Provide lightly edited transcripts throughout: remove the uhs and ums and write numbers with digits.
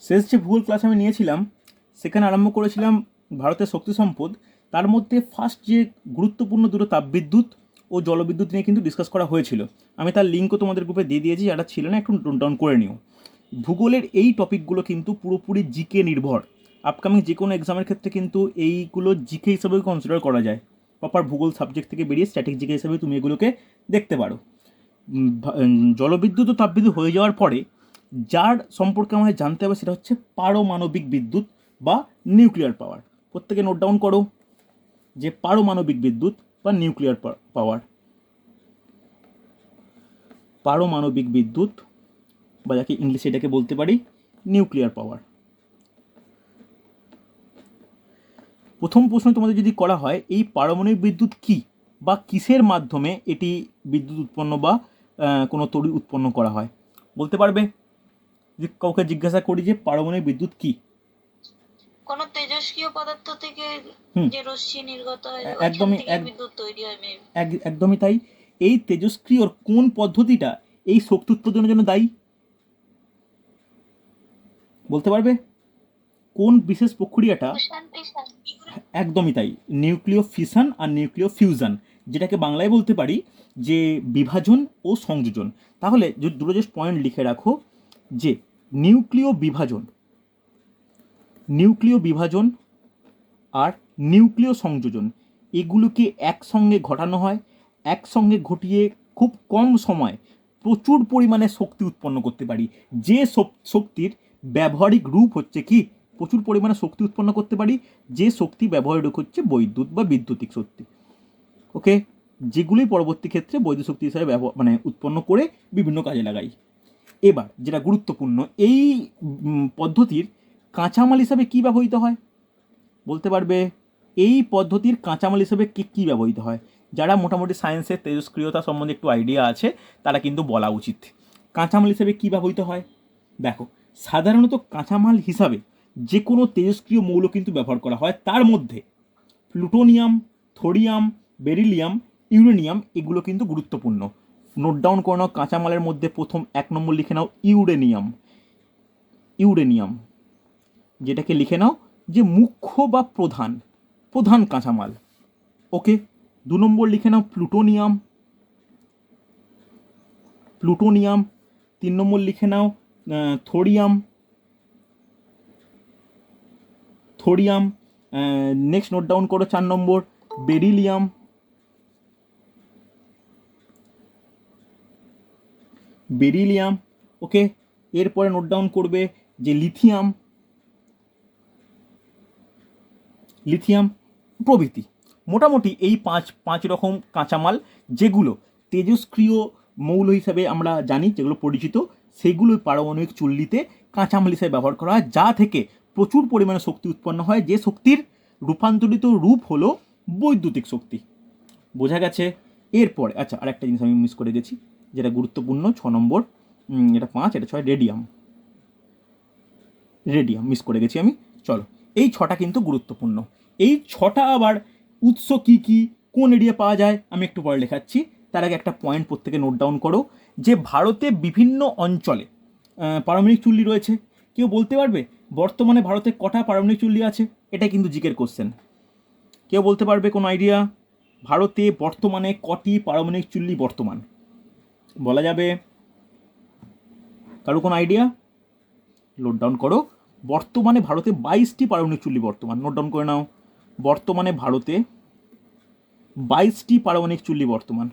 শেষ যে ভূগোল ক্লাস আমি নিয়েছিলাম সেখানে আরম্ভ করেছিলাম ভারতের শক্তি সম্পদ। তার মধ্যে ফার্স্ট যে গুরুত্বপূর্ণ দুটো তাপবিদ্যুৎ ও জলবিদ্যুৎ নিয়ে কিন্তু ডিসকাস করা হয়েছিল। আমি তার লিঙ্কও তোমাদের গ্রুপে দিয়ে দিয়েছি, যারা ছিল না একটু নোট ডাউন করে নিও। ভূগোলের এই টপিকগুলো কিন্তু পুরোপুরি জিকে নির্ভর। আপকামিং যে কোনো এক্সামের ক্ষেত্রে কিন্তু এইগুলো জিকে হিসাবেও কনসিডার করা যায়। প্রপার ভূগোল সাবজেক্ট থেকে বেরিয়ে স্ট্যাটিক জিকে হিসাবে তুমি এগুলোকে দেখতে পারো। জলবিদ্যুৎ ও তাপবিদ্যুৎ হয়ে যাওয়ার পরে যার সম্পর্কে আমাদের জানতে হবে সেটা হচ্ছে পারমাণবিক বিদ্যুৎ বা নিউক্লিয়ার পাওয়ার। প্রত্যেকে নোট ডাউন করো যে পারমাণবিক বিদ্যুৎ বা নিউক্লিয়ার পাওয়ার। পারমাণবিক বিদ্যুৎ বা যাকে ইংলিশে এটাকে বলতে পারি নিউক্লিয়ার পাওয়ার। প্রথম প্রশ্ন তোমাদের যদি করা হয় এই পারমাণবিক বিদ্যুৎ কী বা কিসের মাধ্যমে এটি বিদ্যুৎ উৎপন্ন বা কোনো তড়িৎ উৎপন্ন করা হয়, বলতে পারবে? যে কাউকে জিজ্ঞাসা করি যে পারমাণবিক বিদ্যুৎ কী, কোন তেজস্ক্রিয় পদার্থ থেকে যে রশ্মি নির্গত হয় একদমই বিদ্যুৎ তৈরি হয় মেবি। একদমই তাই। এই তেজস্ক্রিয়র কোন পদ্ধতিটা এই শক্তি উৎপাদনের জন্য দায়ী, বলতে পারবে? কোন বিশেষ প্রক্রিয়াটা? একদমই তাই, নিউক্লিয় ফিশন আর নিউক্লিয় ফিউশন, যেটাকে বাংলায় বলতে পারি যে বিভাজন ও সংযোজন। তাহলে দুটো জাস্ট পয়েন্ট লিখে রাখো যে নিউক্লিয় বিভাজন আর নিউক্লিয় সংযোজন এগুলোকে একসঙ্গে ঘটানো হয়। একসঙ্গে ঘটিয়ে খুব কম সময় প্রচুর পরিমাণে শক্তি উৎপন্ন করতে পারি। যে শক্তির ব্যবহারিক রূপ হচ্ছে কি, প্রচুর পরিমাণে শক্তি উৎপন্ন করতে পারি যে শক্তি ব্যবহারিক রূপ হচ্ছে বৈদ্যুৎ বা বিদ্যুতিক শক্তি। ওকে, যেগুলোই পরবর্তী ক্ষেত্রে বৈদ্যুতিক শক্তি হিসাবে উৎপন্ন করে বিভিন্ন কাজে লাগাই। এবার যেটা গুরুত্বপূর্ণ, এই পদ্ধতির কাঁচামাল হিসাবে কী ব্যবহৃত হয়, বলতে পারবে? এই পদ্ধতির কাঁচামাল হিসেবে কী ব্যবহৃত হয়? যারা মোটামুটি সায়েন্সের তেজস্ক্রিয়তা সম্বন্ধে একটু আইডিয়া আছে তারা কিন্তু বলা উচিত। কাঁচামাল হিসেবে কী ব্যবহৃত হয়? দেখো, সাধারণত কাঁচামাল হিসাবে যে কোনো তেজস্ক্রিয় মৌল কিন্তু ব্যবহার করা হয়। তার মধ্যে প্লুটোনিয়াম, থোরিয়াম, বেরিলিয়াম, ইউরেনিয়াম এগুলো কিন্তু গুরুত্বপূর্ণ। নোট ডাউন করে নাও, কাঁচামালের মধ্যে প্রথম 1 নম্বর লিখে নাও ইউরেনিয়াম, যেটাকে লিখে নাও যে মুখ্য বা প্রধান কাঁচামাল। ওকে, 2 নম্বর লিখে নাও প্লুটোনিয়াম। 3 নম্বর লিখে নাও থোরিয়াম। নেক্সট নোট ডাউন করো 4 নম্বর বেরিলিয়াম। ওকে, এরপরে নোট ডাউন করবে যে লিথিয়াম প্রভৃতি। মোটামুটি এই পাঁচ রকম কাঁচামাল যেগুলো তেজস্ক্রিয় মৌল হিসাবে আমরা জানি, যেগুলো পরিচিত, সেগুলো পারমাণবিক চুল্লিতে কাঁচামাল হিসাবে ব্যবহার করা হয়, যা থেকে প্রচুর পরিমাণে শক্তি উৎপন্ন হয়, যে শক্তির রূপান্তরিত রূপ হলো বৈদ্যুতিক শক্তি। বোঝা গেছে? এরপরে আচ্ছা, আরেকটা জিনিস আমি মিস করে গেছি যেটা গুরুত্বপূর্ণ, 6 নম্বর, এটা 5, এটা 6, রেডিয়াম মিস করে গেছি আমি। চলো, এই 6টা কিন্তু গুরুত্বপূর্ণ। এই 6টা আবার উৎস কি কি, কোন এরিয়া পাওয়া যায় আমি একটু পরে লেখাচ্ছি। তার আগে একটা পয়েন্ট প্রত্যেকে নোট ডাউন করো যে ভারতে বিভিন্ন অঞ্চলে পারমাণবিক চুল্লি রয়েছে। কেউ বলতে পারবে বর্তমানে ভারতে কটা পারমাণবিক চুল্লি আছে? এটা কিন্তু জিকের কোশ্চেন। কেউ বলতে পারবে কোনো আইডিয়া? ভারতে বর্তমানে কটি পারমাণবিক চুল্লি বর্তমান, বলা যাবে? কারো কোনো আইডিয়া? নোট ডাউন করো। বর্তমানে ভারতে 22টি পারমাণবিক চুল্লি বর্তমান। নোট ডাউন করে নাও, বর্তমানে ভারতে 22টি পারমাণবিক চুল্লি বর্তমান।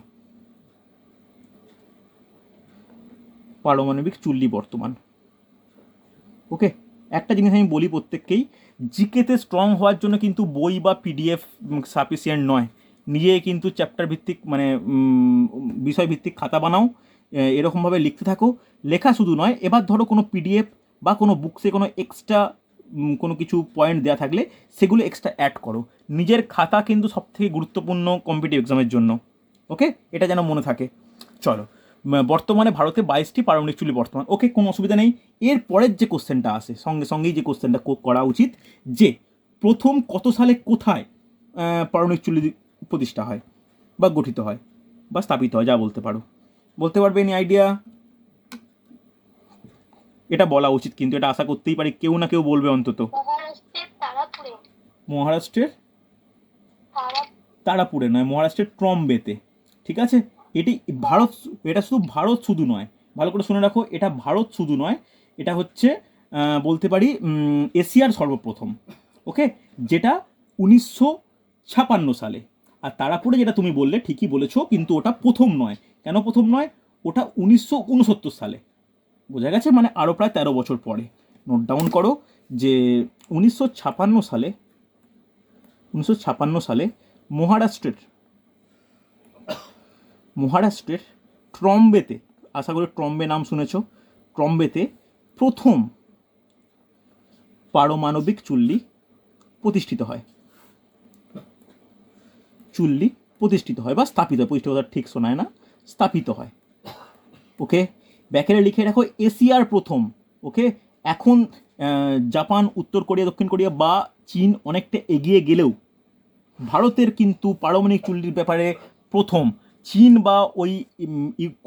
ওকে, একটা জিনিস আমি বলি প্রত্যেককেই, জিকেতে স্ট্রং হওয়ার জন্য কিন্তু বই বা পিডিএফ সাফিসিয়েন্ট নয়। নিজে কিন্তু চ্যাপ্টার ভিত্তিক মানে বিষয় ভিত্তিক খাতা বানাও, এরকমভাবে লিখতে থাকো। লেখা শুধু নয়, এবার ধরো কোনো পিডিএফ বা কোনো বুকসে কোনো এক্সট্রা কোনো কিছু পয়েন্ট দেওয়া থাকলে সেগুলো এক্সট্রা অ্যাড করো। নিজের খাতা কিন্তু সবথেকে গুরুত্বপূর্ণ কম্পিটিটিভ এক্সামের জন্য। ওকে, এটা যেন মনে থাকে। চলো, বর্তমানে ভারতে 22টি পারমাণবিক চুল্লি বর্তমান। ওকে, কোনো অসুবিধা নেই। এর পরের যে কোশ্চেনটা আসে সঙ্গেই যে কোশ্চেনটা করা উচিত, যে প্রথম কত সালে কোথায় পারমাণবিক চুল্লি প্রতিষ্ঠা হয় বা গঠিত হয় বা স্থাপিত হয়, যা বলতে পারো, বলতে পারবে? Any idea? এটা বলা উচিত, কিন্তু এটা আশা করতেই পারি কেউ না কেউ বলবে অন্তত। মহারাষ্ট্রের তারাপুরে। মহারাষ্ট্রের তারাপুরে নয়, মহারাষ্ট্রের ট্রম্বেতে। ঠিক আছে, এটি ভারত, এটা শুধু ভারত শুধু নয়, ভালো করে শুনে রাখো, এটা ভারত শুধু নয়, এটা হচ্ছে বলতে পারি এশিয়ার সর্বপ্রথম। ওকে, যেটা 1956 সালে। আর তারাপুরে যেটা তুমি বললে ঠিকই বলেছো, কিন্তু ওটা প্রথম নয়। কেন প্রথম নয়? ওটা 1969 সালে। বোঝা গেছে, মানে আরও প্রায় 13 বছর পরে। নোট ডাউন করো যে 1956 সালে, 1956 সালে মহারাষ্ট্রের ট্রম্বেতে, আশা করি ট্রম্বে নাম শুনেছ, ট্রম্বেতে প্রথম পারমাণবিক চুল্লি প্রতিষ্ঠিত হয়। চুল্লি প্রতিষ্ঠিত হয় বা স্থাপিত হয়, প্রতিষ্ঠিত ঠিক শোনায় না, স্থাপিত হয়। ওকে, ব্যাকেলে লিখে রাখো এশিয়ার প্রথম। ওকে, এখন জাপান, উত্তর কোরিয়া, দক্ষিণ কোরিয়া বা চীন অনেকটা এগিয়ে গেলেও ভারতের কিন্তু পারমাণবিক চুল্লির ব্যাপারে প্রথম। চীন বা ওই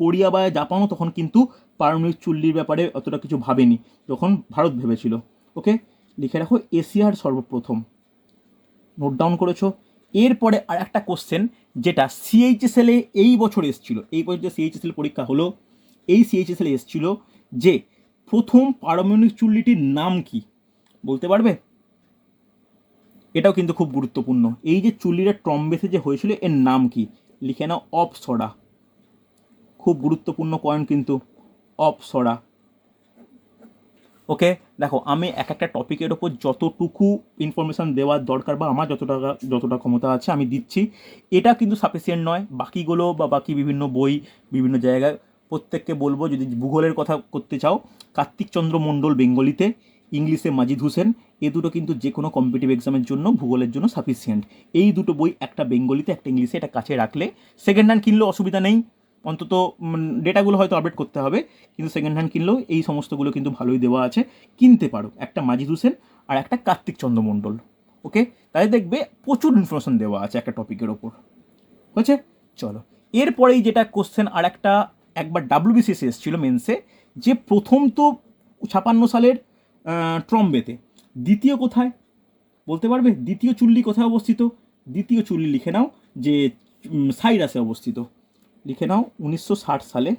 কোরিয়া বা জাপানও তখন কিন্তু পারমাণবিক চুল্লির ব্যাপারে অতটা কিছু ভাবেনি যখন ভারত ভেবেছিল। ওকে, লিখে রাখো এশিয়ার সর্বপ্রথম। নোট ডাউন করেছো? এরপরে আর একটা কোশ্চেন, যেটা সিএইচএসএল এ এই বছর এসেছিল, এই বছর যে সিএইচএসএল পরীক্ষা হলো, এই সিএইচএসএল এসেছিল যে প্রথম পারমাণবিক চুল্লিটির নাম কি বলতে পারবে? এটাও কিন্তু খুব গুরুত্বপূর্ণ। এই যে চুল্লিটা ট্রম্বেতে যে হয়েছিল, এর নাম কি? লিখে নাও অপসরা। খুব গুরুত্বপূর্ণ পয়েন্ট কিন্তু, অপসরা। ওকে, দেখো আমি এক একটা টপিকের ওপর যতটুকু ইনফরমেশান দেওয়ার দরকার বা আমার যতটা ক্ষমতা আছে আমি দিচ্ছি। এটা কিন্তু সাফিসিয়েন্ট নয়। বাকিগুলো বা বাকি বিভিন্ন বই, বিভিন্ন জায়গায় প্রত্যেককে বলবো, যদি ভূগোলের কথা করতে চাও, কার্তিক চন্দ্র মণ্ডল বেঙ্গলিতে, ইংলিশে মাজিদ হোসেন, এ দুটো কিন্তু যে কোনো কম্পিটিটিভ এক্সামের জন্য, ভূগোলের জন্য সাফিসিয়েন্ট। এই দুটো বই, একটা বেঙ্গলিতে একটা ইংলিশে, এটা কাছে রাখলে সেকেন্ড হ্যান্ড কিনলেও অসুবিধা নেই। অন্তত ডেটাগুলো হয়তো আপডেট করতে হবে, কিন্তু সেকেন্ড হ্যান্ড কিনলেও এই সমস্তগুলো কিন্তু ভালোই দেওয়া আছে, কিনতে পারো। একটা মাজিদ হোসেন আর একটা কার্তিক চন্দ্র মণ্ডল। ওকে, তাই দেখবে প্রচুর ইনফরমেশন দেওয়া আছে একটা টপিকের ওপর। হয়েছে? চলো, এরপরেই যেটা কোশ্চেন, আর একটা একবার ডাব্লিউবিসিএস এসেছিল মেন্সে, যে প্রথম তো 56 সালের ট্রম্বেতে, দ্বিতীয় কোথায় বলতে পারবে? দ্বিতীয় চুল্লি কোথায় অবস্থিত? দ্বিতীয় চুল্লি লিখে নাও যে সাইরাসে অবস্থিত। লিখে নাও 1960 সালে,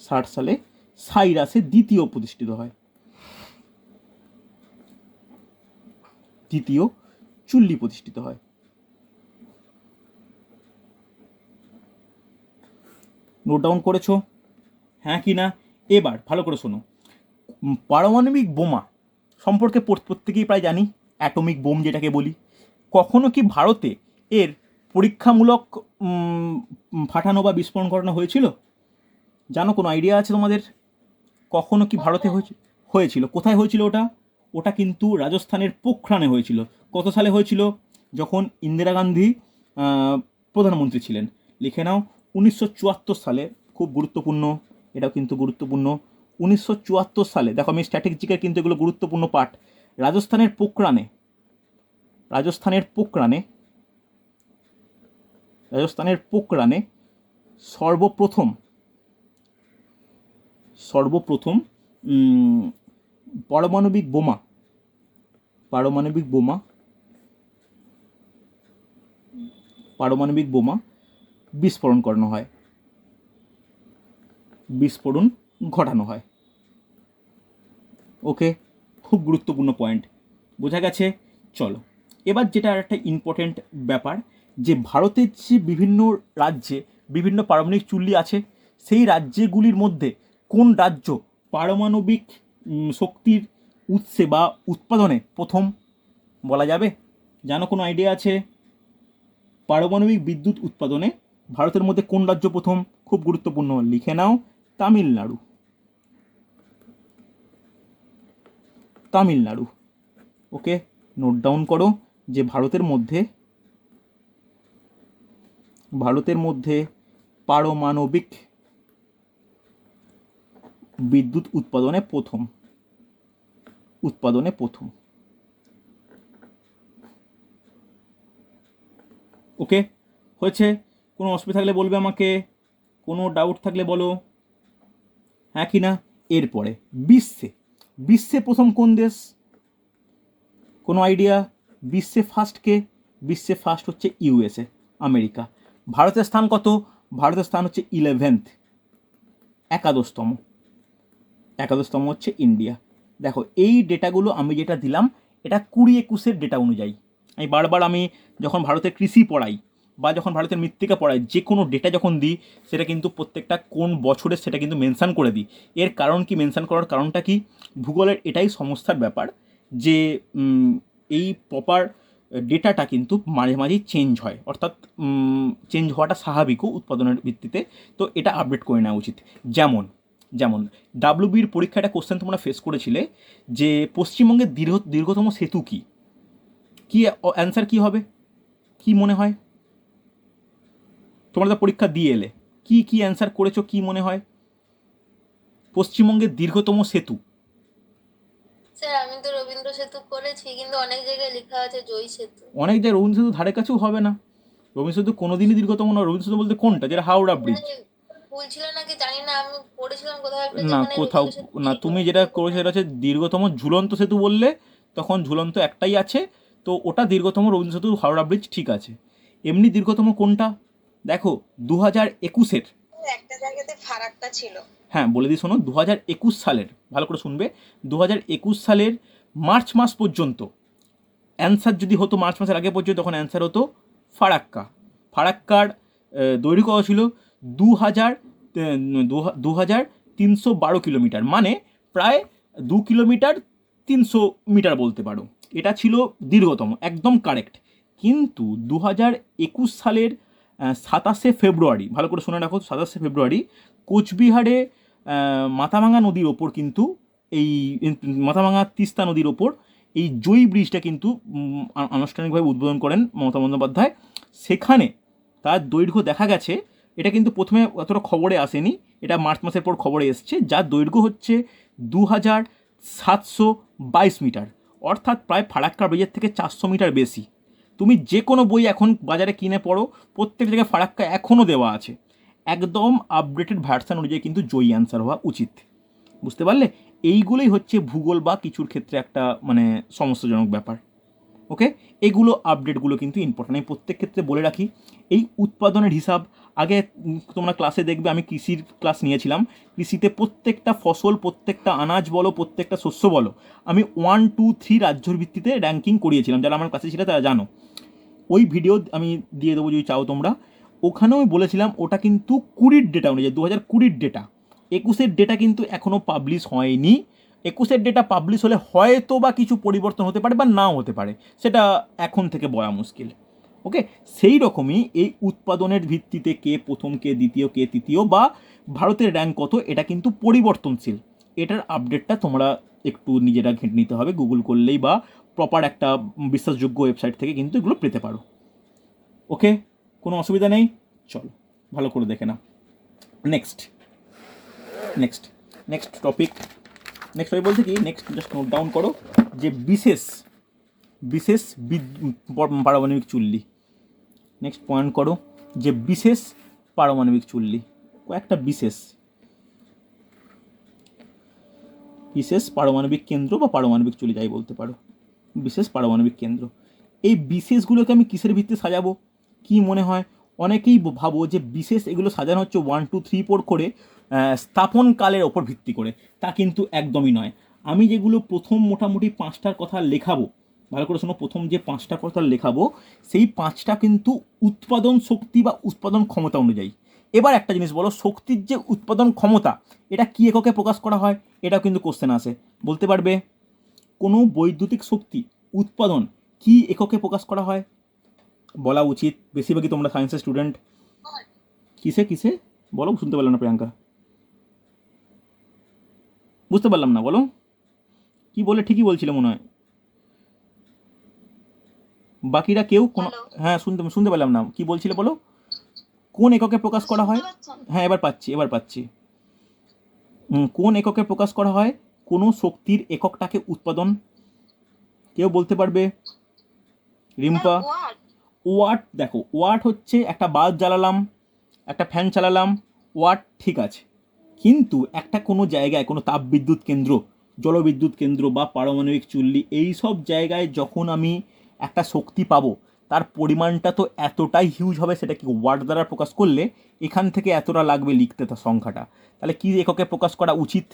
60 সালে সাইরাসে দ্বিতীয় প্রতিষ্ঠিত হয়, দ্বিতীয় চুল্লি প্রতিষ্ঠিত হয়। নোট ডাউন করেছো? হ্যাঁ কি না? এবার ভালো করে শোনো, পারমাণবিক বোমা সম্পর্কে প্রত্যেকেই প্রায় জানি, অ্যাটমিক বোম যেটাকে বলি। কখনো কি ভারতে এর পরীক্ষামূলক ফাটানো বা বিস্ফোরণ ঘটানো হয়েছিল? জানো, কোনো আইডিয়া আছে তোমাদের? কখনো কি ভারতে হয়েছিল? কোথায় হয়েছিল ওটা? ওটা কিন্তু রাজস্থানের পোখরানে হয়েছিল। কত সালে হয়েছিল? যখন ইন্দিরা গান্ধী প্রধানমন্ত্রী ছিলেন। লিখে নাও 1974 সালে। খুব গুরুত্বপূর্ণ, এটাও কিন্তু গুরুত্বপূর্ণ। 1974 সালে, দেখো আমি স্ট্র্যাটেজিকের কিন্তু এগুলো গুরুত্বপূর্ণ পার্ট। রাজস্থানের পোখরানে, রাজস্থানের পোখরানে, রাজস্থানের পোখরানে সর্বপ্রথম পারমাণবিক বোমা, পারমাণবিক বোমা, পারমাণবিক বোমা বিস্ফোরণ করানো হয়, বিস্ফোরণ ঘটানো হয়। ওকে, খুব গুরুত্বপূর্ণ পয়েন্ট, বোঝা গেছে? চলো, এবার যেটা আর একটা ইম্পর্টেন্ট ব্যাপার, যে ভারতের যে বিভিন্ন রাজ্যে বিভিন্ন পারমাণবিক চুল্লি আছে, সেই রাজ্যগুলির মধ্যে কোন রাজ্য পারমাণবিক শক্তির উৎসে বা উৎপাদনে প্রথম বলা যাবে? জানো, কোনো আইডিয়া আছে? পারমাণবিক বিদ্যুৎ উৎপাদনে ভারতের মধ্যে কোন রাজ্য প্রথম? খুব গুরুত্বপূর্ণ, লিখে নাও তামিলনাড়ু। তামিলনাড়ু। ওকে, নোট ডাউন করো যে ভারতের মধ্যে পারমাণবিক বিদ্যুৎ উৎপাদনে প্রথম, ওকে, হয়েছে? কোনো অসুবিধা থাকলে বলবে আমাকে, কোনো ডাউট থাকলে বলো, হ্যাঁ কি না? এরপরে বিশ্বে বিশ্বে প্রথম কোন দেশ? কোনো আইডিয়া? বিশ্বে ফার্স্ট কে? বিশ্বে ফার্স্ট হচ্ছে ইউএসএ, আমেরিকা। ভারতের স্থান কত? ভারতের স্থান হচ্ছে 11th, একাদশতম। একাদশতম হচ্ছে ইন্ডিয়া। দেখো এই ডেটাগুলো আমি যেটা দিলাম এটা 2021-এর ডেটা অনুযায়ী। আমি বারবার আমি যখন ভারতের কৃষি পড়াই বা যখন ভারতের মৃত্তিকা পড়াই, যে কোনো ডেটা যখন দিই সেটা কিন্তু প্রত্যেকটা কোন বছরের সেটা কিন্তু মেনশান করে দিই। এর কারণ কি, মেনশান করার কারণটা কি? ভূগোলের এটাই সমস্যার ব্যাপার যে এই প্রপার ডেটাটা কিন্তু মাঝে মাঝেই চেঞ্জ হয়, অর্থাৎ চেঞ্জ হওয়াটা স্বাভাবিকও উৎপাদনের ভিত্তিতে। তো এটা আপডেট করে নেওয়া উচিত। যেমন যেমন ডাব্লিউবির পরীক্ষাটা কোশ্চেন তোমরা ফেস করেছিলে যে পশ্চিমবঙ্গের দীর্ঘতম সেতু কি? কি অ্যান্সার কি হবে? কি মনে হয়? তোমরা তো পরীক্ষা দিয়ে এলে, কি কি অ্যান্সার করেছো, কি মনে হয়? পশ্চিমবঙ্গের দীর্ঘতম সেতু। স্যার আমি তো রবীন্দ্র সেতু করেছি, কিন্তু অনেক জায়গায় লেখা আছে জয়ী সেতু। অনেক জায়গায় রবীন্দ্র সেতু ধারে কাছেও হবে না। রবীন্দ্র সেতু কোনোদিনই দীর্ঘতম না। রবীন্দ্র সেতু বলতে কোনটা? যেটা হাওড়া ব্রিজ। ভুল ছিল নাকি জানি না, আমি পড়েছিলাম কোথাও একটা না, যেখানে কোথাও রবীন্দ্র সেতু না। ছিল, তুমি যেটা কিন্তু করেছো সেটা হচ্ছে দীর্ঘতম ঝুলন্ত সেতু বললে, তখন ঝুলন্ত একটাই আছে, তো ওটা দীর্ঘতম রবীন্দ্র সেতু, হাওড়া ব্রিজ, ঠিক আছে। এমনি দীর্ঘতম কোনটা? দেখো 2021-এর একটা জায়গাতে ফারাক্কা ছিল। হ্যাঁ বলে দিই শোনো, 2021 সালের, ভালো করে শুনবে, 2021 সালের মার্চ মাস পর্যন্ত অ্যান্সার যদি হতো, মার্চ মাসের আগে পর্যন্ত, তখন অ্যান্সার হতো ফারাক্কা। ফারাক্কার দৈর্ঘ্য কত ছিল? 2312 কিলোমিটার, মানে প্রায় 2 কিলোমিটার 300 মিটার বলতে পারো। এটা ছিল দীর্ঘতম, একদম কারেক্ট। কিন্তু 2021 সালের 27শে ফেব্রুয়ারি, ভালো করে শুনে রাখো, 27শে ফেব্রুয়ারি কোচবিহারে মাথাভাঙা নদীর ওপর কিন্তু, এই মাথাভাঙা তিস্তা নদীর ওপর এই জয়ী ব্রিজটা কিন্তু আনুষ্ঠানিকভাবে উদ্বোধন করেন মমতা বন্দ্যোপাধ্যায়। সেখানে তার দৈর্ঘ্য দেখা গেছে, এটা কিন্তু প্রথমে অতটা খবরে আসেনি, এটা মার্চ মাসের পর খবরে এসছে, যার দৈর্ঘ্য হচ্ছে 2722 মিটার, অর্থাৎ প্রায় ফারাক্কা ব্রিজের থেকে 400 মিটার বেশি। তুমি যে কোনো বই এখন বাজারে কিনে পড়ো, প্রত্যেক জায়গায় ফারাক্কা এখনও দেওয়া আছে। একদম আপডেটেড ভার্সান অনুযায়ী কিন্তু জয়ী অ্যান্সার হওয়া উচিত। বুঝতে পারলে? এইগুলোই হচ্ছে ভূগোল বা কিছুর ক্ষেত্রে একটা মানে সমস্যাজনক ব্যাপার। ওকে, এগুলো আপডেটগুলো কিন্তু ইম্পর্টেন্ট। আমি প্রত্যেক ক্ষেত্রে বলে রাখি, এই উৎপাদনের হিসাব আগে তোমরা ক্লাসে দেখবে, আমি কৃষির ক্লাস নিয়েছিলাম। কৃষিতে প্রত্যেকটা ফসল, প্রত্যেকটা আনাজ বলো, প্রত্যেকটা শস্য বলো, আমি 1, 2, 3 রাজ্যের ভিত্তিতে র্যাঙ্কিং করিয়েছিলাম। যারা আমার ক্লাসে ছিল তারা জানো। ওই ভিডিও আমি দিয়ে দেবো যদি চাও তোমরা। ওখানেও আমি বলেছিলাম ওটা কিন্তু 20-র ডেটা অনুযায়ী, 2020-র ডেটা। 21-এর ডেটা কিন্তু এখনও পাবলিশ হয়নি। 21-এর ডেটা পাবলিশ হলে হয়তো বা কিছু পরিবর্তন হতে পারে বা নাও হতে পারে, সেটা এখন থেকে বলা মুশকিল। ওকে, সেই রকমই এই উৎপাদনের ভিত্তিতে কে প্রথম, কে দ্বিতীয়, কে তৃতীয়, বা ভারতের র্যাঙ্ক কত, এটা কিন্তু পরিবর্তনশীল। এটার আপডেটটা তোমরা একটু নিজেরা ঘেঁটে নিতে হবে, গুগল করলেই বা প্রপার একটা বিশ্বাসযোগ্য ওয়েবসাইট থেকে কিন্তু এগুলো পেতে পারো। ওকে, কোনো অসুবিধা নেই। চলো ভালো করে দেখে নাও। নেক্সট নেক্সট নেক্সট টপিক বলতে কি, নেক্সট জাস্ট নোট ডাউন করো যে বিশেষ বিশেষ পারমাণবিক চুল্লি। নেক্সট পয়েন্ট করো যে বিশেষ পারমাণবিক চুল্লি, কয়েকটা বিশেষ পারমাণবিক কেন্দ্র বা পারমাণবিক চুল্লি যাই বলতে পারো, বিশেষ পারমাণবিক কেন্দ্র। এই বিশেষগুলোকে আমি কিসের ভিত্তিতে সাজাবো, কি মনে হয়? অনেকেই ভাবো যে বিশেষ এগুলো সাজানো হচ্ছে 1, 2, 3, 4 করে স্থাপনকালের ওপর ভিত্তি করে। তা কিন্তু একদমই নয়। আমি যেগুলো প্রথম মোটামুটি 5টার কথা লেখাবো, ভালো করে শোনো, প্রথম যে 5টা কথা লেখাবো সেই 5টা কিন্তু উৎপাদন শক্তি বা উৎপাদন ক্ষমতা অনুযায়ী। এবার একটা জিনিস বলো, শক্তির যে উৎপাদন ক্ষমতা, এটা কী এককে প্রকাশ করা হয়? এটাও কিন্তু কোশ্চেন আসে, বলতে পারবে? কোনো বৈদ্যুতিক শক্তি উৎপাদন কী এককে প্রকাশ করা হয়? বলা উচিত, বেশিরভাগই তোমরা সায়েন্সের স্টুডেন্ট। কিসে কিসে বলো, শুনতে পারলাম না প্রিয়াঙ্কা, বুঝতে পারলাম না, বলো কি বলে, ঠিকই বলছিলে মনে হয়। বাকিরা কেউ কোনো, হ্যাঁ শুনতে পারলাম না, কি বলছিলে বলো, কোন এককে প্রকাশ করা হয়? হ্যাঁ এবার পাচ্ছি। কোন এককে প্রকাশ করা হয় কোনো শক্তির এককটাকে? উৎপাদন। কেউ বলতে পারবে? রিম্পা? ওয়াট। দেখো ওয়াট হচ্ছে একটা বাল্ব জ্বালালাম, একটা ফ্যান চালালাম, ওয়াট ঠিক আছে, কিন্তু একটা কোনো জায়গায় কোনো তাপবিদ্যুৎ কেন্দ্র, জলবিদ্যুৎ কেন্দ্র বা পারমাণবিক চুল্লি, এই সব জায়গায় যখন আমি একটা শক্তি পাবো, তার পরিমাণটা তো এতটাই হিউজ হবে, সেটা কি ওয়াট দ্বারা প্রকাশ করলে এখান থেকে এতটা লাগবে লিখতে তার সংখ্যাটা। তাহলে কী এককে প্রকাশ করা উচিত?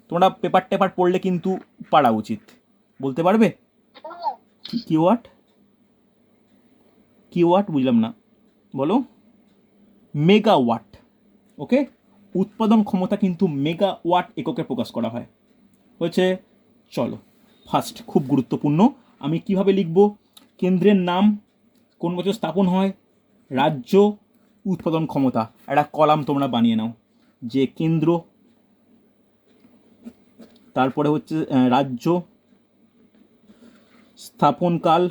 তোমরা পেপার টেপার পড়লে কিন্তু পারা উচিত। বলতে পারবে কি ওয়াট? কি ওয়াট বুঝলাম না, বলো। মেগাওয়াট। ওকে, উৎপাদন ক্ষমতা কিন্তু মেগাওয়াট এককে প্রকাশ করা হয়। হয়েছে? চলো, ফার্স্ট খুব গুরুত্বপূর্ণ, আমি কিভাবে লিখব? কেন্দ্রের নাম, কোন বছর স্থাপন হয়, রাজ্য, উৎপাদন ক্ষমতা। একটা কলাম তোমরা বানিয়ে নাও, যে কেন্দ্র, তারপরে হচ্ছে রাজ্য, স্থাপনকাল,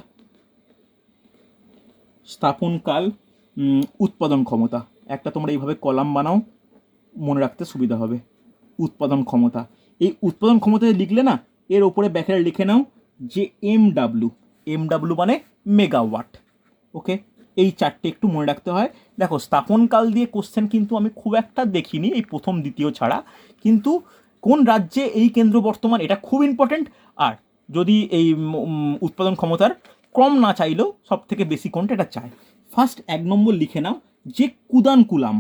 উৎপাদন ক্ষমতা। একটা তোমরা এইভাবে কলাম বানাও, মনে রাখতে সুবিধা হবে। উৎপাদন ক্ষমতা, এই উৎপাদন ক্ষমতায় লিখলে না, এর ওপরে ব্যাখ্যা লিখে নাও যে এমডাব্লু মানে মেগাওয়াট। ওকে, এই চারটে একটু মনে রাখতে হয়। দেখো, স্থাপনকাল দিয়ে কোশ্চেন কিন্তু আমি খুব একটা দেখিনি, এই প্রথম দ্বিতীয় ছাড়া। কিন্তু কোন রাজ্যে এই কেন্দ্র বর্তমান, এটা খুব ইম্পর্টেন্ট। আর যদি এই উৎপাদন ক্ষমতার ক্রম না চাইলেও সব থেকে বেশি কোনটা এটা চায়। ফার্স্ট 1 নম্বর লিখে নাও যে কুদানকুলাম।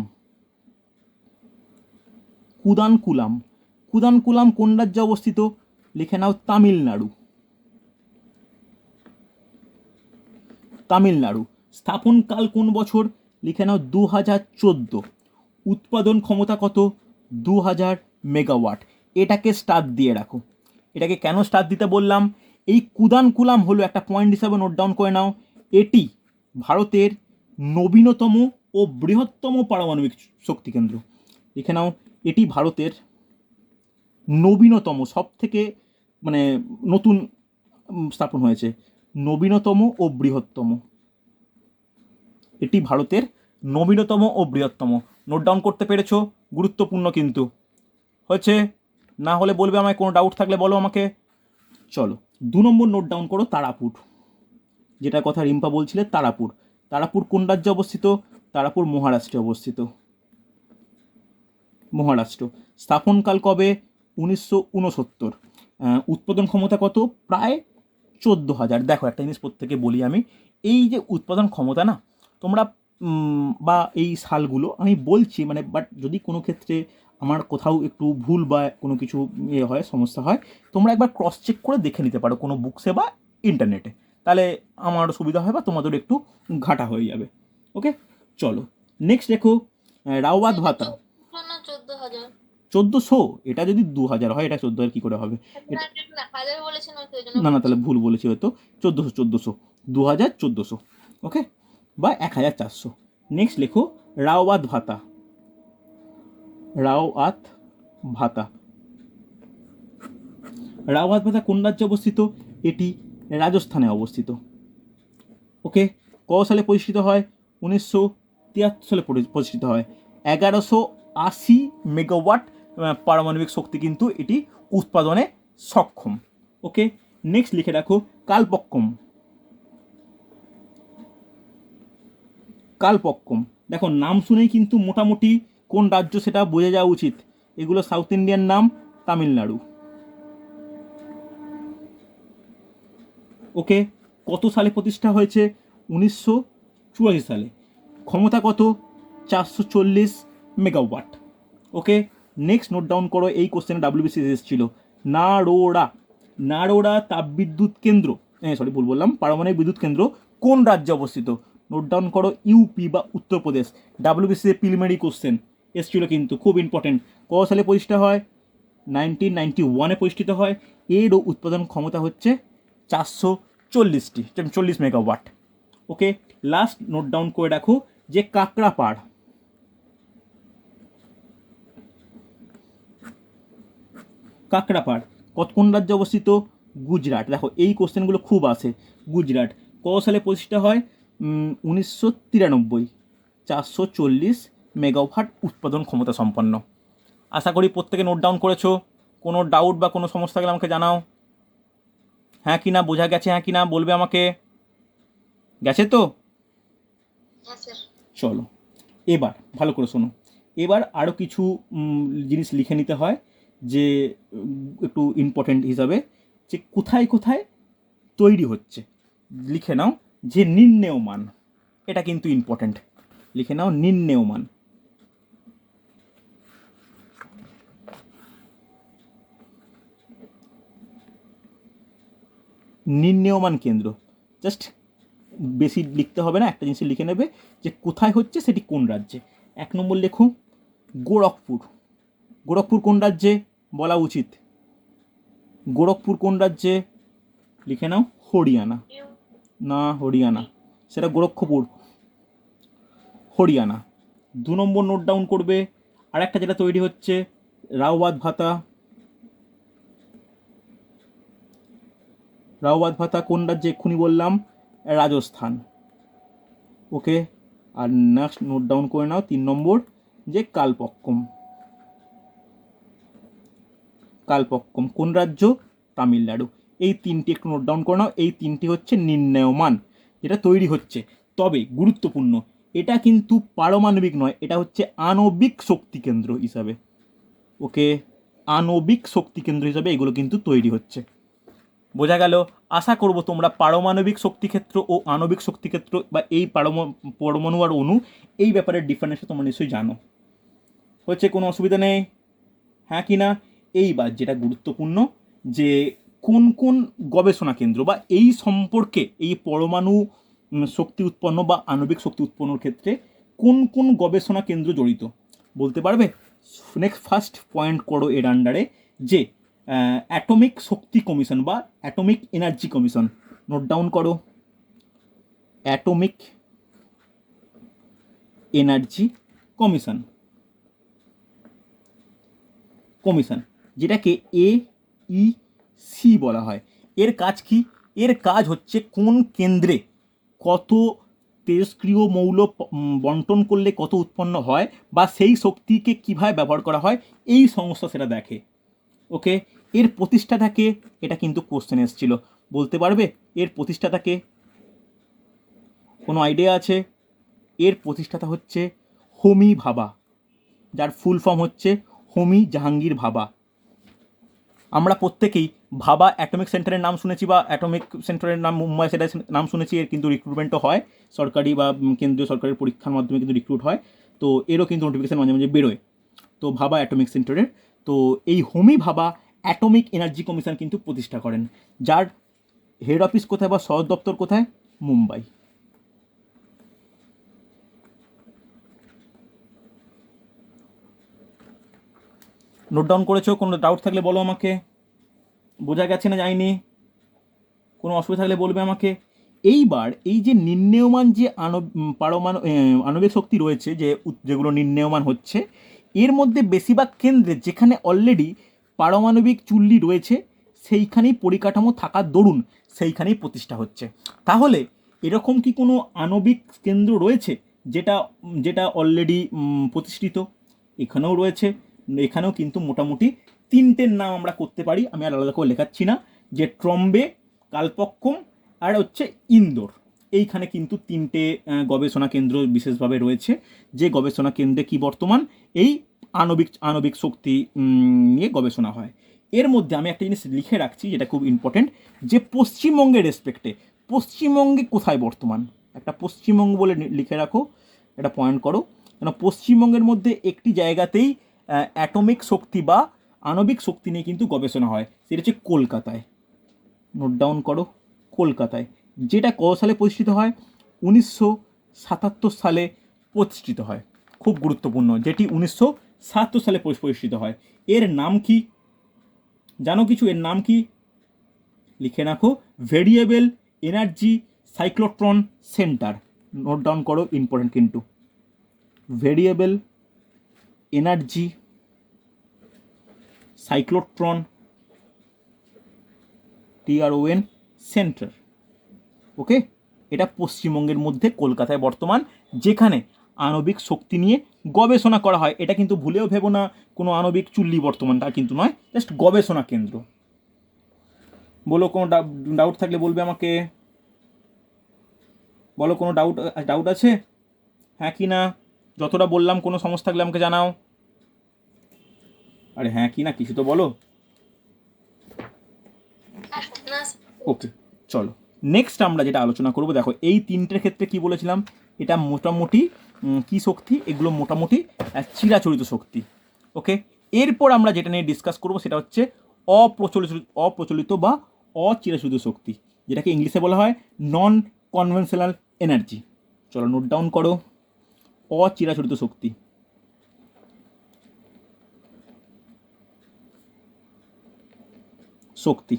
কুদানকুলাম কোন রাজ্যে অবস্থিত? লিখে নাও তামিলনাড়ু। স্থাপনকাল কোন বছর? লিখে নাও 2014। উৎপাদন ক্ষমতা কত? 2000 মেগাওয়াট। এটাকে স্টার দিয়ে রাখো। এটাকে কেন স্টার দিতে বললাম? এই কুদানকুলাম হলো, একটা পয়েন্ট হিসাবে নোট ডাউন করে নাও, এটি ভারতের নবীনতম ও বৃহত্তম পারমাণবিক শক্তি কেন্দ্র। লিখে নাও, এটি ভারতের নবীনতম, সব থেকে মানে নতুন স্থাপন হয়েছে, নবীনতম ও বৃহত্তম। এটি ভারতের নবীনতম ও বৃহত্তম। নোট ডাউন করতে পেরেছো? গুরুত্বপূর্ণ কিন্তু। হয়েছে? না হলে বলবে আমায়, কোনো ডাউট থাকলে বলো আমাকে। চলো, 2 নম্বর নোট ডাউন করো, তারাপুর। যেটার কথা রিম্পা বলছিলে, তারাপুর কোন রাজ্যে অবস্থিত? তারাপুর মহারাষ্ট্রে অবস্থিত। স্থাপনকাল কবে? 1969। উৎপাদন ক্ষমতা কত? প্রায় 14,000। দেখো, একটা জিনিস প্রত্যেকে বলি আমি, এই যে উৎপাদন ক্ষমতা না, তোমরা বা এই সালগুলো আমি বলছি মানে, বাট যদি কোনো ক্ষেত্রে আমার কোথাও একটু ভুল বা কোনো কিছু হয়, সমস্যা হয়, তোমরা একবার ক্রস চেক করে দেখে নিতে পারো কোনো বুকসে বা ইন্টারনেটে। তাহলে আমারও সুবিধা হয় বা তোমাদের একটু ঘাটা হয়ে যাবে। ওকে, চলো নেক্সট দেখো, রাওয়াত ভাতা। 14,000। 1400? এটা যদি 2000 হয়, এটা 14,000 কী করে হবে? না, তাহলে ভুল বলেছি হয়তো। 1400 1400। ওকে, বা 1400। নেক্সট লেখো রাওয়াত ভাতা। রাওয়াত ভাতা কোন রাজ্যে অবস্থিত? এটি রাজস্থানে অবস্থিত। ওকে, কত সালে প্রতিষ্ঠিত হয়? 1973 সালে প্রতিষ্ঠিত হয়। 1180 মেগাওয়াট পারমাণবিক শক্তি কিন্তু এটি উৎপাদনে সক্ষম। ওকে, নেক্সট লিখে রাখো কালপক্কম। দেখো, নাম শুনেই কিন্তু মোটামুটি কোন রাজ্য সেটা বোঝা যাওয়া উচিত। এগুলো সাউথ ইন্ডিয়ান নাম, তামিলনাড়ু। ওকে, কত সালে প্রতিষ্ঠা হয়েছে? 1984 সালে। ক্ষমতা কত? 440 মেগাওয়াট। ওকে, নেক্সট নোট ডাউন করো, এই কোশ্চেনে WBCS এসেছিল। নারোড়া তাপবিদ্যুৎ কেন্দ্র, ভুল বললাম, পারমাণবিক বিদ্যুৎ কেন্দ্র কোন রাজ্যে অবস্থিত? নোট ডাউন করো, ইউপি বা উত্তরপ্রদেশ। WBCS প্রিলিমিনারি কোশ্চেন এসেছিল কিন্তু, খুব ইম্পর্টেন্ট। কত সালে প্রতিষ্ঠা হয়? 1991-এ প্রতিষ্ঠিত হয়। এরও উৎপাদন ক্ষমতা হচ্ছে 440 মেগাওয়াট। ওকে, লাস্ট নোট ডাউন করে রাখো যে কাকড়াপাড়। কোন রাজ্যে অবস্থিত? গুজরাট। দেখো, এই কোশ্চেনগুলো খুব আসে। গুজরাট। কত সালে প্রতিষ্ঠা হয়? 1993। 440 মেগাওয়াট উৎপাদন ক্ষমতা সম্পন্ন। আশা করি প্রত্যেকে নোট ডাউন করেছো। কোনো ডাউট বা কোনো সমস্যা থাকলে আমাকে জানাও। হ্যাঁ কি না, বোঝা গেছে? হ্যাঁ কি না বলবে আমাকে। গেছে তো? চলো, এবার ভালো করে শোনো। এবার আরও কিছু জিনিস লিখে নিতে হয়, যে একটু ইম্পর্টেন্ট হিসাবে, যে কোথায় কোথায় তৈরি হচ্ছে। লিখে নাও যে নির্ণেয় মান, এটা কিন্তু ইম্পর্টেন্ট, লিখে নাও নির্ণেয় মান। নির্ণেয়মান কেন্দ্র, জাস্ট বেশি লিখতে হবে না, একটা জিনিস লিখে নেবে যে কোথায় হচ্ছে, সেটি কোন রাজ্যে। 1 নম্বর লেখো গোরখপুর। গোরখপুর কোন রাজ্যে বলা উচিত? গোরখপুর কোন রাজ্যে? লিখে নাও হরিয়ানা। না, হরিয়ানা, সেটা গোরক্ষপুর, হরিয়ানা। 2 নম্বর নোট ডাউন করবে, আর একটা যেটা তৈরি হচ্ছে রাওয়াত ভাতা। রাওয়াত ভাতা কোন রাজ্যে? এক্ষুনি বললাম, রাজস্থান। ওকে, আর নেক্সট নোট ডাউন করে নাও 3 নম্বর, যে কালপক্কম। কালপক্কম কোন রাজ্য? তামিলনাড়ু। এই 3টি একটু নোট ডাউন করে নাও। এই 3টি হচ্ছে নির্ণেয়মান, যেটা তৈরি হচ্ছে। তবে গুরুত্বপূর্ণ, এটা কিন্তু পারমাণবিক নয়, এটা হচ্ছে আণবিক শক্তি কেন্দ্র হিসাবে। ওকে, আণবিক শক্তি কেন্দ্র হিসাবে এগুলো কিন্তু তৈরি হচ্ছে। বোঝা গেল? আশা করব তোমরা পারমাণবিক শক্তিক্ষেত্র ও আণবিক শক্তিক্ষেত্র বা এই পরমাণু আর অণু, এই ব্যাপারের ডিফারেন্সটা তোমরা নিশ্চয়ই জানো। হচ্ছে, কোনো অসুবিধা নেই, হ্যাঁ কি না? এইবার যেটা গুরুত্বপূর্ণ, যে কোন কোন গবেষণা কেন্দ্র বা এই সম্পর্কে, এই পরমাণু শক্তি উৎপন্ন বা আণবিক শক্তি উৎপন্নর ক্ষেত্রে কোন কোন গবেষণা কেন্দ্র জড়িত, বলতে পারবে? নেক্সট ফার্স্ট পয়েন্ট করো এর আন্ডারে, যে অ্যাটমিক শক্তি কমিশন বা atomic energy commission. Note down করো, অ্যাটমিক এনার্জি কমিশন। কমিশন, যেটাকে AEC বলা হয়। এর কাজ কি? এর কাজ হচ্ছে কোন কেন্দ্রে কত তেজস্ক্রিয় মৌল বন্টন করলে কত উৎপন্ন হয়, বা সেই শক্তিকে কিভাবে ব্যবহার করা হয়, এই সমস্যা সেটা দেখে। ওকে, এর প্রতিষ্ঠাতাকে, এটা কিন্তু কোশ্চেন এসেছিল, বলতে পারবে এর প্রতিষ্ঠাতাকে? কোনো আইডিয়া আছে? এর প্রতিষ্ঠাতা হচ্ছে হোমি ভাবা, যার ফুল ফর্ম হচ্ছে হোমি জাহাঙ্গীর ভাবা। আমরা প্রত্যেকেই ভাবা অ্যাটমিক সেন্টারের নাম শুনেছি, বা অ্যাটমিক সেন্টারের নাম মুম্বাই, সেটা নাম শুনেছি। এর কিন্তু রিক্রুটমেন্টও হয়, সরকারি বা কেন্দ্রীয় সরকারের পরীক্ষার মাধ্যমে কিন্তু রিক্রুট হয়। তো এরও কিন্তু নোটিফিকেশান মাঝে মাঝে বেরোয়, তো ভাবা অ্যাটমিক সেন্টারের। তো এই হোমি ভাবা অ্যাটমিক এনার্জি কমিশন কিন্তু প্রতিষ্ঠা করেন, যার হেড অফিস কোথায় বা সদর দপ্তর কোথায়? মুম্বাই। নোট ডাউন করেছো? কোনো ডাউট থাকলে বলো আমাকে। বোঝা গেছে না যায়নি? কোনো অসুবিধা থাকলে বলবে আমাকে। এইবার এই যে নির্ণেয়মান যে আণবিক শক্তি রয়েছে, যেগুলো নির্ণেয়মান হচ্ছে, এর মধ্যে বেশিরভাগ কেন্দ্রে যেখানে অলরেডি পারমাণবিক চুল্লি রয়েছে, সেইখানেই পরিকাঠামো থাকার দরুন সেইখানেই প্রতিষ্ঠা হচ্ছে। তাহলে এরকম কি কোনো আণবিক কেন্দ্র রয়েছে যেটা যেটা অলরেডি প্রতিষ্ঠিত? এখানেও রয়েছে। এখানেও কিন্তু মোটামুটি 3টের নাম আমরা করতে পারি, আমি আর আলাদা করে লেখাচ্ছি না, যে ট্রম্বে, কালপক্কম, আর হচ্ছে ইন্দোর। এইখানে কিন্তু 3টে গবেষণা কেন্দ্র বিশেষভাবে রয়েছে, যে গবেষণা কেন্দ্রে কি বর্তমান এই আণবিক শক্তি নিয়ে গবেষণা হয়। এর মধ্যে আমি একটা জিনিস লিখে রাখছি, যেটা খুব ইম্পর্টেন্ট, যে পশ্চিমবঙ্গের রেসপেক্টে পশ্চিমবঙ্গে কোথায় বর্তমান, একটা পশ্চিমবঙ্গ বলে লিখে রাখো, একটা পয়েন্ট করো। কেন পশ্চিমবঙ্গের মধ্যে একটি জায়গাতেই অ্যাটমিক শক্তি বা আণবিক শক্তি নিয়ে কিন্তু গবেষণা হয়, সেটা হচ্ছে কলকাতায়। নোট ডাউন করো, কলকাতায়। যেটা কত সালে প্রতিষ্ঠিত হয়? 1977 সালে প্রতিষ্ঠিত হয়। খুব গুরুত্বপূর্ণ, যেটি 1977 সালে প্রতিষ্ঠিত হয়। এর নাম কি জানো কিছু? এর নাম কি? লিখে রাখো, variable energy cyclotron centre. Note down করো, ইম্পর্টেন্ট কিন্তু। Variable energy cyclotron TRON centre. Okay, এটা পশ্চিমবঙ্গের মধ্যে কলকাতায় বর্তমান, যেখানে আণবিক শক্তি নিয়ে গবেষণা করা হয়। এটা কিন্তু ভুলেও ভেবো না কোনো আণবিক চুল্লি বর্তমান, তা কিন্তু নয়, জাস্ট গবেষণা কেন্দ্র। বলো, কোনো ডাউট থাকলে বলবে আমাকে। বলো, কোনো ডাউট আছে, হ্যাঁ কি না? যতটা বললাম কোনো সমস্যা থাকলে আমাকে জানাও। আরে হ্যাঁ কি না কিছু তো বলো। না ওকে, চলো নেক্সট আমরা যেটা আলোচনা করব, দেখো এই তিনটের ক্ষেত্রে কি বলেছিলাম, এটা মোটামুটি কি শক্তি, এগুলো মোটামুটি চিরাচরিত শক্তি। ওকে, এরপর আমরা যেটা নিয়ে ডিসকাস করব সেটা হচ্ছে অপ্রচলিত বা অচিরাচরিত শক্তি, যেটাকে ইংলিশে বলা হয় নন কনভেনশনাল এনার্জি। চলো নোট ডাউন করো, অচিরাচরিত শক্তি। শক্তি,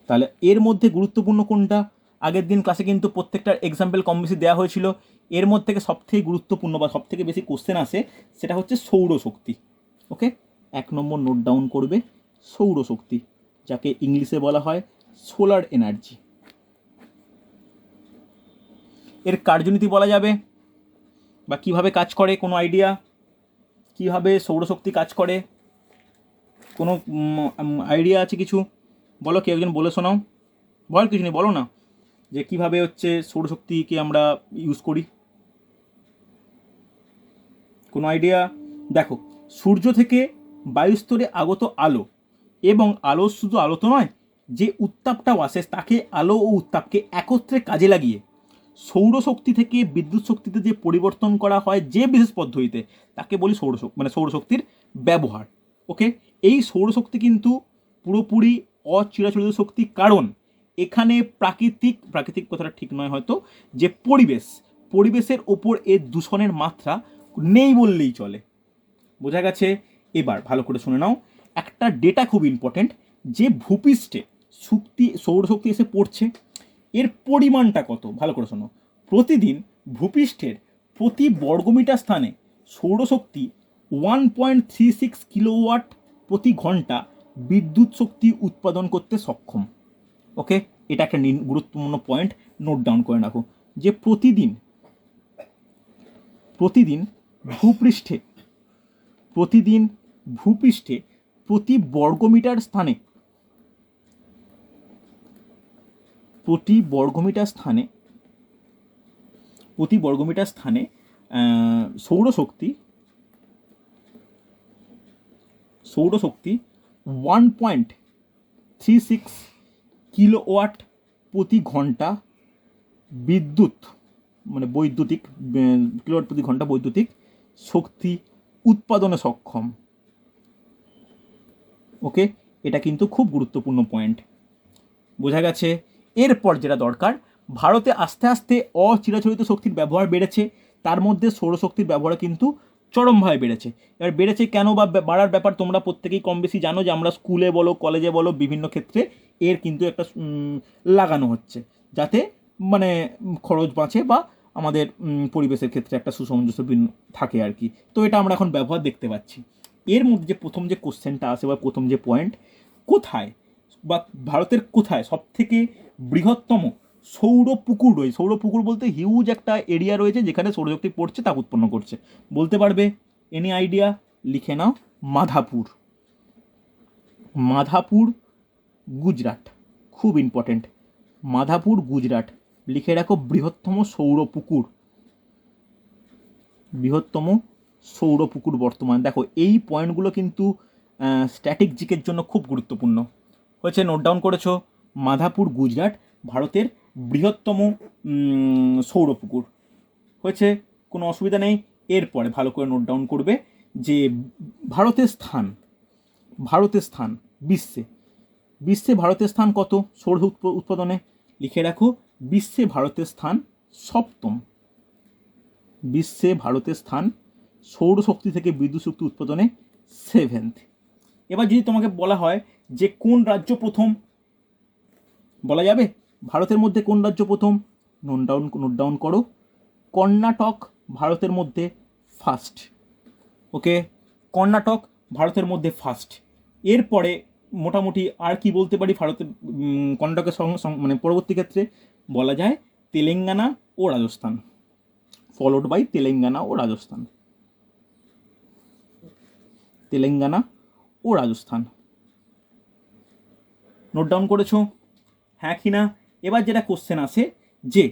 তাহলে এর মধ্যে গুরুত্বপূর্ণ কোনটা? আগের দিন ক্লাসে কিন্তু প্রত্যেকটার এক্সাম্পল কম বেশি দেওয়া হয়েছিল। এর মধ্যে থেকে সবথেকে গুরুত্বপূর্ণ বা সবথেকে বেশি কোশ্চেন আসে সেটা হচ্ছে সৌরশক্তি। ওকে, 1 নম্বর নোট ডাউন করবে, সৌরশক্তি, যাকে ইংলিশে বলা হয় সোলার এনার্জি। এর কার্যনীতি বলা যাবে বা কিভাবে কাজ করে, কোনো আইডিয়া? কিভাবে সৌরশক্তি কাজ করে, কোনো আইডিয়া আছে কিছু? বলো, কেউ একজন বলে শোনাও। বল, কিছু নেই, বলো না যে কীভাবে হচ্ছে সৌরশক্তিকে আমরা ইউজ করি, কোনো আইডিয়া? দেখো, সূর্য থেকে বায়ুস্তরে আগত আলো এবং আলো শুধু আলো তো নয়, যে উত্তাপটাও আসে তাকে, আলো ও উত্তাপকে একত্রে কাজে লাগিয়ে সৌরশক্তি থেকে বিদ্যুৎ শক্তিতে যে পরিবর্তন করা হয় যে বিশেষ পদ্ধতিতে, তাকে বলি সৌরশক্তি, মানে সৌরশক্তির ব্যবহার। ওকে, এই সৌরশক্তি কিন্তু পুরোপুরি অচিরাচরিত শক্তি, কারণ এখানে প্রাকৃতিক কথাটা ঠিক নয় হয়তো, যে পরিবেশের ওপর এর দূষণের মাত্রা নেই বললেই চলে। বোঝা গেছে? এবার ভালো করে শুনে নাও, একটা ডেটা খুব ইম্পর্টেন্ট, যে ভূপৃষ্ঠে সৌরশক্তি এসে পড়ছে, এর পরিমাণটা কত, ভালো করে শোনো। প্রতিদিন ভূপৃষ্ঠের প্রতি বর্গমিটার স্থানে সৌরশক্তি 1.36 কিলোওয়াট প্রতি ঘন্টা বিদ্যুৎ শক্তি উৎপাদন করতে সক্ষম। ওকে, এটা একটা গুরুত্বপূর্ণ পয়েন্ট, নোট ডাউন করে রাখো, যে প্রতিদিন ভূপৃষ্ঠে প্রতি বর্গমিটার স্থানে সৌরশক্তি 1.36 কিলোওয়াট প্রতি ঘন্টা কিলোওয়াট প্রতি ঘন্টা বৈদ্যুতিক শক্তি উৎপাদনে সক্ষম। ওকে, এটা কিন্তু খুব গুরুত্বপূর্ণ পয়েন্ট। বোঝা গেছে? এরপর যেটা দরকার, ভারতে আস্তে আস্তে অচিরাচরিত শক্তির ব্যবহার বেড়েছে, তার মধ্যে সৌরশক্তির ব্যবহার কিন্তু চরমভাবে বেড়েছে। এবার বেড়েছে কেন বা বাড়ার ব্যাপার তোমরা প্রত্যেকেই কম বেশি জানো, যে আমরা স্কুলে বলো, কলেজে বলো, বিভিন্ন ক্ষেত্রে এর কিন্তু একটা লাগানো হচ্ছে, যাতে মানে খরচ বাঁচে বা আমাদের পরিবেশের ক্ষেত্রে একটা সুসামঞ্জস্য থাকে আর কি। তো এটা আমরা এখন ব্যবহার দেখতে পাচ্ছি। এর মধ্যে যে প্রথম যে কোশ্চেনটা আসে বা প্রথম যে পয়েন্ট, কোথায় বা ভারতের কোথায় সবথেকে বৃহত্তম সৌর পুকুর রয়েছে? সৌর পুকুর বলতে হিউজ একটা এরিয়া রয়েছে যেখানে সৌরশক্তি পড়ছে, তা উৎপন্ন করছে, বলতে পারবে? Any idea? লিখে নাও, মাধাপুর গুজরাট, খুব ইম্পর্টেন্ট, মাধাপুর গুজরাট, লিখে রাখো, বৃহত্তম সৌর পুকুর বর্তমান। দেখো এই পয়েন্টগুলো কিন্তু স্ট্যাটিক জিকের জন্য খুব গুরুত্বপূর্ণ হয়েছে। নোট ডাউন করেছো? মাধাপুর গুজরাট ভারতের বৃহত্তম সৌরপুকুর হয়েছে, কোনো অসুবিধা নেই। এরপরে ভালো করে নোট ডাউন করবে যে ভারতের স্থান বিশ্বে ভারতের স্থান কত সৌর উৎপাদনে? লিখে রাখো, বিশ্বে ভারতের স্থান সপ্তম। সৌরশক্তি থেকে বিদ্যুৎ শক্তি উৎপাদনে 7th। এবার যদি তোমাকে বলা হয় যে কোন রাজ্য প্রথম, বলা যাবে? ভারতের মধ্যে কোন রাজ্য প্রথম? নোট ডাউন করো, কর্ণাটক ভারতের মধ্যে ফার্স্ট। ওকে, কর্ণাটক ভারতের মধ্যে ফার্স্ট। এরপরে মোটামুটি আর কি বলতে পারি ভারতের কর্ণাটকের মানে পরবর্তী ক্ষেত্রে বলা যায় তেলেঙ্গানা ও রাজস্থান, ফলোড বাই তেলেঙ্গানা ও রাজস্থান। নোট ডাউন করেছো? হ্যাঁ কি না? এবার যেটা কোশ্চেন আসে যে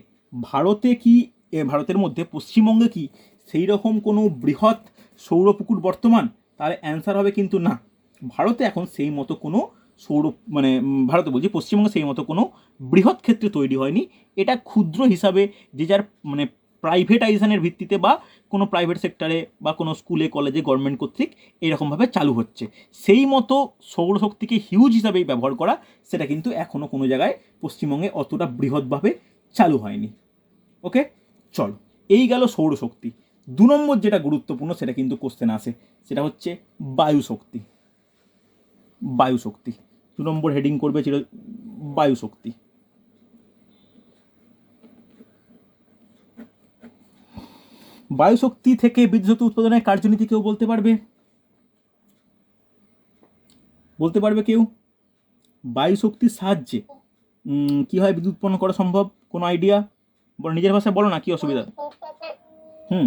ভারতের মধ্যে পশ্চিমবঙ্গে কি সেই রকম কোনো বৃহৎ সৌরপুকুর বর্তমান? তাহলে অ্যান্সার হবে কিন্তু না। ভারতে এখন সেই মতো কোনো সৌর মানে ভারতে বলছি পশ্চিমবঙ্গে সেই মতো কোনো বৃহৎ ক্ষেত্রে তৈরি হয়নি। এটা ক্ষুদ্র হিসাবে যে যার মানে প্রাইভেটাইজেশনের ভিত্তিতে বা কোনো প্রাইভেট সেক্টরে বা কোনো স্কুলে কলেজে গভর্নমেন্ট কর্তৃক এরকমভাবে চালু হচ্ছে। সেই মতো সৌরশক্তিকে হিউজ হিসাবেই ব্যবহার করা, সেটা কিন্তু এখনও কোনো জায়গায় পশ্চিমবঙ্গে অতটা বৃহৎভাবে চালু হয়নি। ওকে, চলো, এই গেল সৌরশক্তি। 2 নম্বর যেটা গুরুত্বপূর্ণ সেটা কিন্তু কোশ্চেন আসে, সেটা হচ্ছে বায়ুশক্তি। বায়ুশক্তি 2 নম্বর হেডিং করবে ছিল বায়ুশক্তি। বায়ুশক্তি থেকে বিদ্যুৎ শক্তি উৎপাদনের কার্যনীতি কেউ বলতে পারবে? বলতে পারবে কেউ? বায়ুশক্তির সাহায্যে কি হয় বিদ্যুৎ উৎপন্ন করা সম্ভব? কোনো আইডিয়া? নিজের ভাষায় বলো না, কি অসুবিধা? হুম,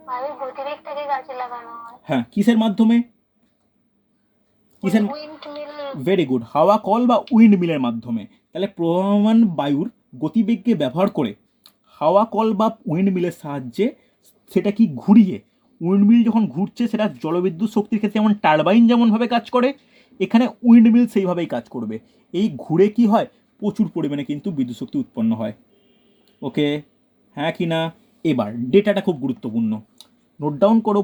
বায়ুর গতিবেগটাকে কাজে লাগানো হয়। হ্যাঁ, কিসের মাধ্যমে? কিসের? ভেরি গুড, হাওয়া কল বা উইন্ড মিলের মাধ্যমে। তাহলে প্রবহমান বায়ুর গতিবেগকে ব্যবহার করে হাওয়া কল বা উইন্ড মিলের সাহায্যে সেটা কি ঘুরিয়ে, উইন্ড মিল যখন ঘুরছে সেটা জলবিদ্যুৎ শক্তির ক্ষেত্রে যেমন টারবাইন যেমনভাবে কাজ করে, এখানে উইন্ড মিল সেইভাবেই কাজ করবে। এই ঘুরে কি হয়, প্রচুর পরিমাণে কিন্তু বিদ্যুৎ শক্তি উৎপন্ন হয়। ওকে, হ্যাঁ কি না? এবার ডেটাটা খুব গুরুত্বপূর্ণ, নোট ডাউন করো।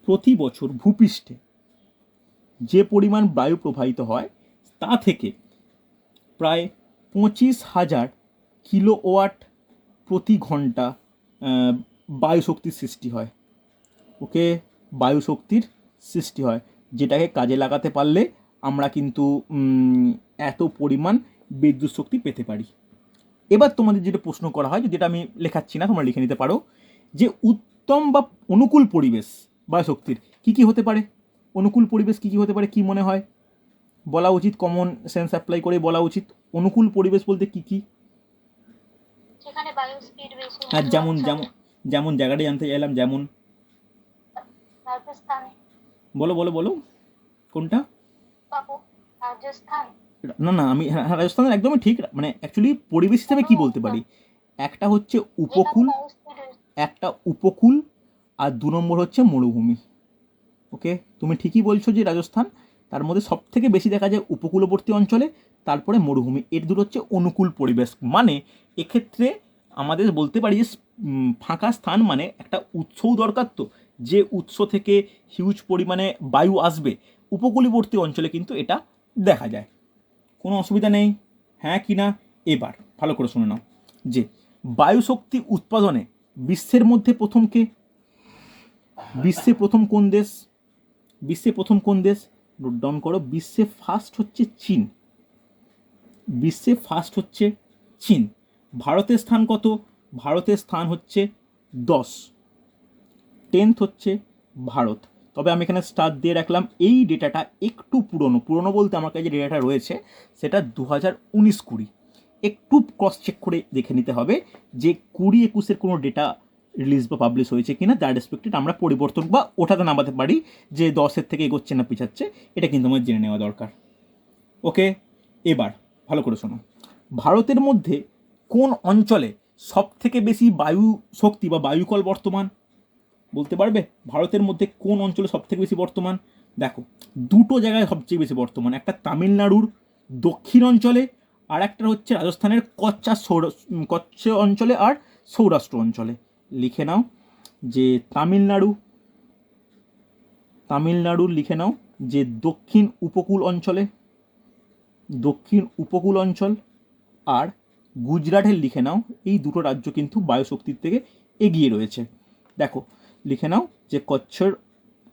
প্রতি বছর ভূপৃষ্ঠে যে পরিমাণ বায়ু প্রবাহিত হয় তা থেকে প্রায় 25,000 কিলোওয়াট প্রতি ঘন্টা বায়ুশক্তির সৃষ্টি হয়। ওকে, বায়ুশক্তির সৃষ্টি হয়, যেটাকে কাজে লাগাতে পারলে আমরা কিন্তু এত পরিমাণ বিদ্যুৎ শক্তি পেতে পারি। এবার তোমাদের যেটা প্রশ্ন করা হয়, যেটা আমি লেখাচ্ছি না, তোমরা লিখে নিতে পারো, যে উত্তম বা অনুকূল পরিবেশ বায়ুশক্তির কী কী হতে পারে? অনুকূল পরিবেশ কী কী হতে পারে, কি মনে হয়? বলা উচিত, কমন সেন্স অ্যাপ্লাই করে বলা উচিত। অনুকূল পরিবেশ বলতে কি কি? যেখানে বায়ু স্পিড বেশি। আর যেমন যেমন যেমন জায়গাটা জানতে চাইলাম, যেমন রাজস্থান। বলো বলো বলো, কোনটা? বাবু, রাজস্থান। না না, আমি হ্যাঁ হ্যাঁ, রাজস্থানের একদমই ঠিক, মানে অ্যাকচুয়ালি পরিবেশ হিসেবে কি বলতে পারি, একটা হচ্ছে উপকূল, একটা উপকূল, আর 2 নম্বর হচ্ছে মরুভূমি। ওকে, তুমি ঠিকই বলছো যে রাজস্থান, তার মধ্যে সব থেকে বেশি দেখা যায় উপকূলবর্তী অঞ্চলে, তারপরে মরুভূমি। এর দুটো হচ্ছে অনুকূল পরিবেশ। মানে এক্ষেত্রে আমাদের বলতে পারি যে ফাঁকা স্থান মানে একটা উৎসও দরকার, তো যে উৎস থেকে হিউজ পরিমাণে বায়ু আসবে, উপকূলবর্তী অঞ্চলে কিন্তু এটা দেখা যায়। কোনো অসুবিধা নেই, হ্যাঁ কি না? এবার ভালো করে শুনে নাও, যে বায়ুশক্তি উৎপাদনে বিশ্বের মধ্যে প্রথম কে? বিশ্বে প্রথম কোন দেশ? বিশ্বে প্রথম কোন দেশ? নোট ডাউন করো। বিশ্বে ফার্স্ট হচ্ছে চীন। বিশ্বে ফার্স্ট হচ্ছে চীন। ভারতের স্থান কত? ভারতের স্থান হচ্ছে 10, 10th হচ্ছে ভারত। তবে আমি এখানে স্টার দিয়ে রাখলাম, এই ডেটাটা একটু পুরনো বলতে আমার কাছে যে ডেটাটা রয়েছে সেটা 2019-20, একটু ক্রস চেক করে দেখে নিতে হবে যে 20-21-এর কোনো ডেটা রিলিজ বা পাবলিশ হয়েছে কিনা, দ্যাট রেসপেক্টেড আমরা পরিবর্তন বা ওঠাতে নামাতে পারি, যে 10-এর থেকে এগোচ্ছে না পিছাচ্ছে, এটা কিন্তু আমার জেনে নেওয়া দরকার। ওকে, এবার ভালো করে শোনো, ভারতের মধ্যে কোন অঞ্চলে সব থেকে বেশি বায়ু শক্তি বা বায়ুকল বর্তমান? বলতে পারবে ভারতের মধ্যে কোন অঞ্চলে সব থেকে বেশি বর্তমান? দেখো, দুটো জায়গায় সবচেয়ে বেশি বর্তমান, একটা তামিলনাড়ুর দক্ষিণ অঞ্চলে, আর একটা হচ্ছে রাজস্থানের কচ্ছ অঞ্চলে আর সৌরাষ্ট্র অঞ্চলে। লিখে নাও যে তামিলনাড়ুর লিখে নাও যে দক্ষিণ উপকূল অঞ্চল, আর গুজরাটের লিখে নাও, এই দুটো রাজ্য কিন্তু বায়ুশক্তির থেকে এগিয়ে রয়েছে। দেখো, লিখে নাও যে কচ্ছর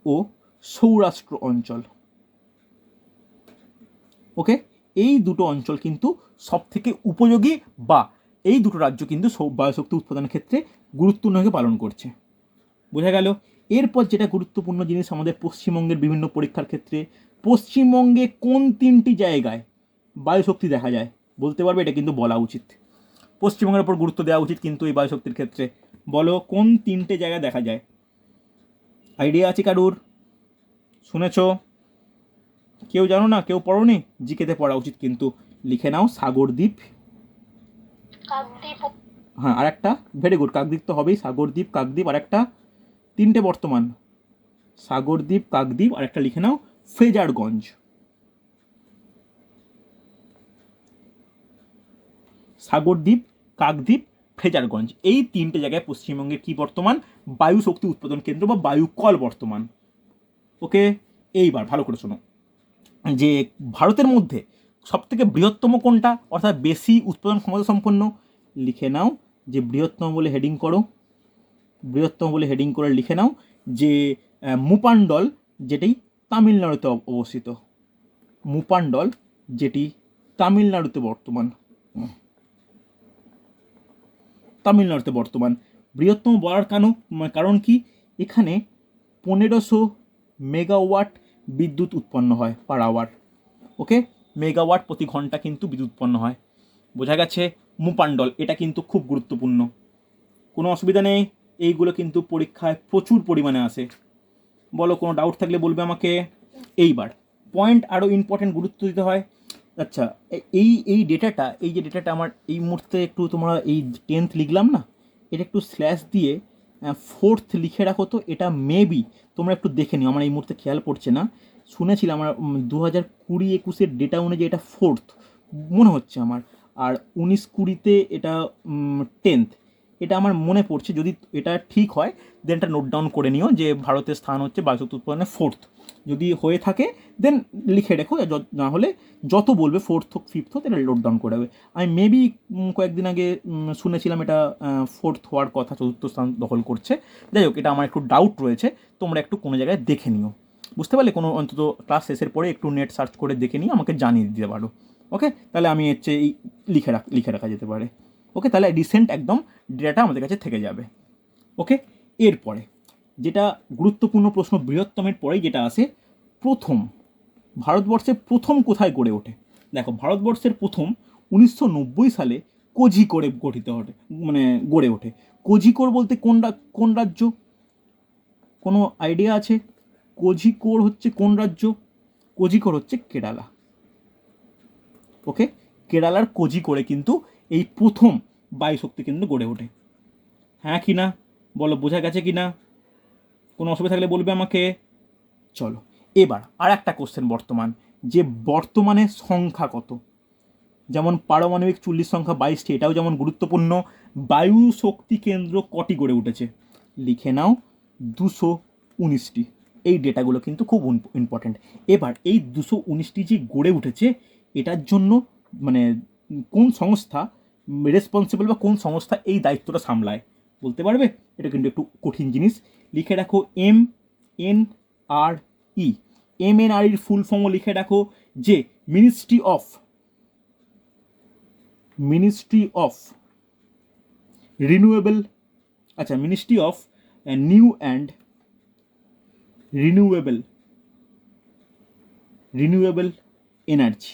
ও সৌরাষ্ট্র অঞ্চল। ওকে, এই দুটো অঞ্চল কিন্তু সব থেকে উপযোগী, বা এই দুটো রাজ্য কিন্তু বায়ুশক্তি উৎপাদনের ক্ষেত্রে গুরুত্বপূর্ণ পালন করছে। বোঝা গেল? এরপর যেটা গুরুত্বপূর্ণ জিনিস আমাদের পশ্চিমবঙ্গের বিভিন্ন পরীক্ষার ক্ষেত্রে, পশ্চিমবঙ্গে কোন 3টি জায়গায় বায়ুশক্তি দেখা যায়? বলতে পারবে? এটা কিন্তু বলা উচিত, পশ্চিমবঙ্গের উপর গুরুত্ব দেওয়া উচিত কিন্তু এই বায়ুশক্তির ক্ষেত্রে। বলো কোন 3টে জায়গায় দেখা যায়? আইডিয়া আছে কারুর? শুনেছ? কেউ জানো না? কেউ পড়োনি? জিকেতে পড়া উচিত কিন্তু। লিখে নাও সাগরদ্বীপ, হ্যাঁ আর একটা, ভেরি গুড, কাকদ্বীপ তো হবেই, সাগরদ্বীপ, কাকদ্বীপ, আর একটা, তিনটে বর্তমান, সাগরদ্বীপ, কাকদ্বীপ, আর একটা লিখে নাও ফ্রেজারগঞ্জ। সাগরদ্বীপ, কাকদ্বীপ, ফ্রেজারগঞ্জ, এই তিনটে জায়গায় পশ্চিমবঙ্গের কি বর্তমান? বায়ু শক্তি উৎপাদন কেন্দ্র বা বায়ুকল বর্তমান। ওকে, এইবার ভালো করে শোনো যে ভারতের মধ্যে সবথেকে বৃহত্তম কোনটা, অর্থাৎ বেশি উৎপাদন ক্ষমতা সম্পন্ন? লিখে নাও যে বৃহত্তম বলে হেডিং করো, বৃহত্তম বলে হেডিং করে লিখে নাও যে মুপান্ডল, যেটি তামিলনাড়ুতে অবস্থিত, মুপান্ডল যেটি তামিলনাড়ুতে বর্তমান, তামিলনাড়ুতে বর্তমান। বৃহত্তম বলার কারণ কি? এখানে 1500 মেগাওয়াট বিদ্যুৎ উৎপন্ন হয় পার আওয়ার। ওকে, মেগাওয়াট প্রতি ঘন্টা কিন্তু বিদ্যুৎ উৎপন্ন হয়। বোঝা গেছে? মুপান্ডল, এটা কিন্তু খুব গুরুত্বপূর্ণ, কোনো অসুবিধা নেই, এইগুলো কিন্তু পরীক্ষায় প্রচুর পরিমাণে আসে। বলো, কোনো ডাউট থাকলে বলবে আমাকে। এইবার পয়েন্ট আরও ইম্পর্টেন্ট, গুরুত্ব দিতে হয়। আচ্ছা, এই ডেটাটা, এই যে ডেটাটা আমার এই মুহূর্তে একটু, তোমরা এই 10th লিখলাম না, এটা একটু স্ল্যাশ দিয়ে 4th লিখে রাখো তো। এটা মেবি তোমরা একটু দেখে নিও, আমার এই মুহূর্তে খেয়াল পড়ছে না, শুনেছিলাম আমার 2020-21 ডেটা অনুযায়ী এটা 4th মনে হচ্ছে আমার, আর 19-20 এটা 10th, এটা আমার মনে পড়ছে। যদি এটা ঠিক হয় দেন এটা নোট ডাউন করে নিও যে ভারতের স্থান হচ্ছে বায়ুশক্তি উৎপাদনে 4th। যদি হয়ে থাকে দেন লিখে রেখো, না হলে যত বলবে 4th হোক 5th হোক এটা নোট ডাউন করে দেবে। আমি মেবি কয়েকদিন আগে শুনেছিলাম এটা 4th হওয়ার কথা, 4th স্থান দখল করছে। যাই হোক, এটা আমার একটু ডাউট রয়েছে, তোমরা একটু কোনো জায়গায় দেখে নিও, বুঝতে পারলে? কোনো অন্তত ক্লাস শেষের পরে একটু নেট সার্চ করে দেখে নিয়ে আমাকে জানিয়ে দিতে পারো। ওকে, তাহলে আমি হচ্ছে এই লিখে রাখা যেতে পারে। ওকে, তাহলে রিসেন্ট একদম ডেটাটা আমাদের কাছে থেকে যাবে। ওকে, এরপরে যেটা গুরুত্বপূর্ণ প্রশ্ন, বৃহত্তমের পরেই যেটা আসে, প্রথম ভারতবর্ষের প্রথম কোথায় গড়ে ওঠে? দেখো, ভারতবর্ষের প্রথম 1990 সালে কোঝিকোড়ে গড়ে ওঠে। কোঝিকোড় বলতে কোন রাজ্য? কোনো আইডিয়া আছে? কোঝিকোড় হচ্ছে কোন রাজ্য? কোঝিকোড় হচ্ছে কেরালা। ওকে, কেরালার কোঝিকোড়ে কিন্তু এই প্রথম বায়ুশক্তি কেন্দ্র গড়ে ওঠে। হ্যাঁ কি না বলো, বোঝা গেছে কি না? কোনো অসুবিধা থাকলে বলবে আমাকে। চলো, এবার আর একটা কোশ্চেন, যে বর্তমানে সংখ্যা কত? যেমন পারমাণবিক চুল্লির সংখ্যা 22টি, এটাও যেমন গুরুত্বপূর্ণ। বায়ু শক্তি কেন্দ্র কটি গড়ে উঠেছে? লিখে নাও 219টি। এই ডেটাগুলো কিন্তু খুব ইম্পর্ট্যান্ট। এবার এই 219টি যে গড়ে উঠেছে, এটার জন্য মানে কোন সংস্থা রেসপন্সিবল, বা কোন সংস্থা এই দায়িত্বটা সামলায় বলতে পারবে? এটা কিন্তু একটু কঠিন জিনিস, লিখে রাখো MNRE। MNREর ফুল ফর্মও লিখে রাখো যে মিনিস্ট্রি অফ রিনিউয়েবল, আচ্ছা, ministry of new and renewable energy.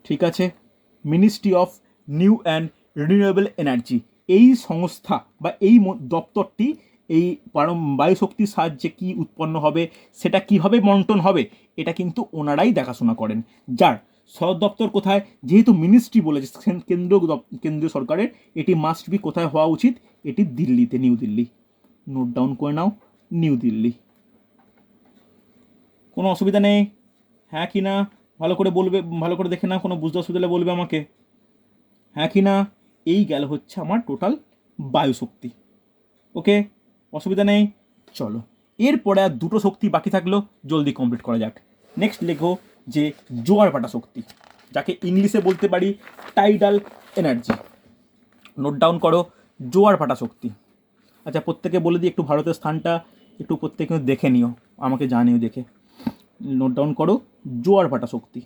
ঠিক আছে, ministry of new and renewable energy, এই সংস্থা বা এই দপ্তরটি এই বায়ুশক্তির সাহায্যে কী উৎপন্ন হবে, সেটা কীভাবে বন্টন হবে, এটা কিন্তু ওনারাই দেখাশোনা করেন। যার সদর দপ্তর কোথায়? যেহেতু মিনিস্ট্রি বলেছে কেন্দ্রীয় সরকারের, এটি মাস্ট বি কোথায় হওয়া উচিত? এটি দিল্লিতে, নিউ দিল্লি। নোট ডাউন করে নাও, নিউ দিল্লি। কোনো অসুবিধা নেই, হ্যাঁ কি না ভালো করে বলবে, ভালো করে দেখে না, কোনো বুঝতে অসুবিধা হলে বলবে আমাকে, হ্যাঁ কি না। এই গেল হচ্ছে আমার টোটাল বায়ুশক্তি। ওকে, অসুবিধা নেই। চলো, এরপরে আর দুটো শক্তি বাকি থাকলো, জলদি কমপ্লিট করা যাক। নেক্সট লেখো যে জোয়ার ভাটা শক্তি, যাকে ইংলিশে বলতে পারি টাইডাল এনার্জি। নোট ডাউন করো, জোয়ার ভাটা শক্তি। আচ্ছা, প্রত্যেকে বলে দিই একটু ভারতের স্থানটা একটু প্রত্যেকে দেখে নিও, আমাকে জানিও দেখে। নোট ডাউন করো, জোয়ার ভাটা শক্তি।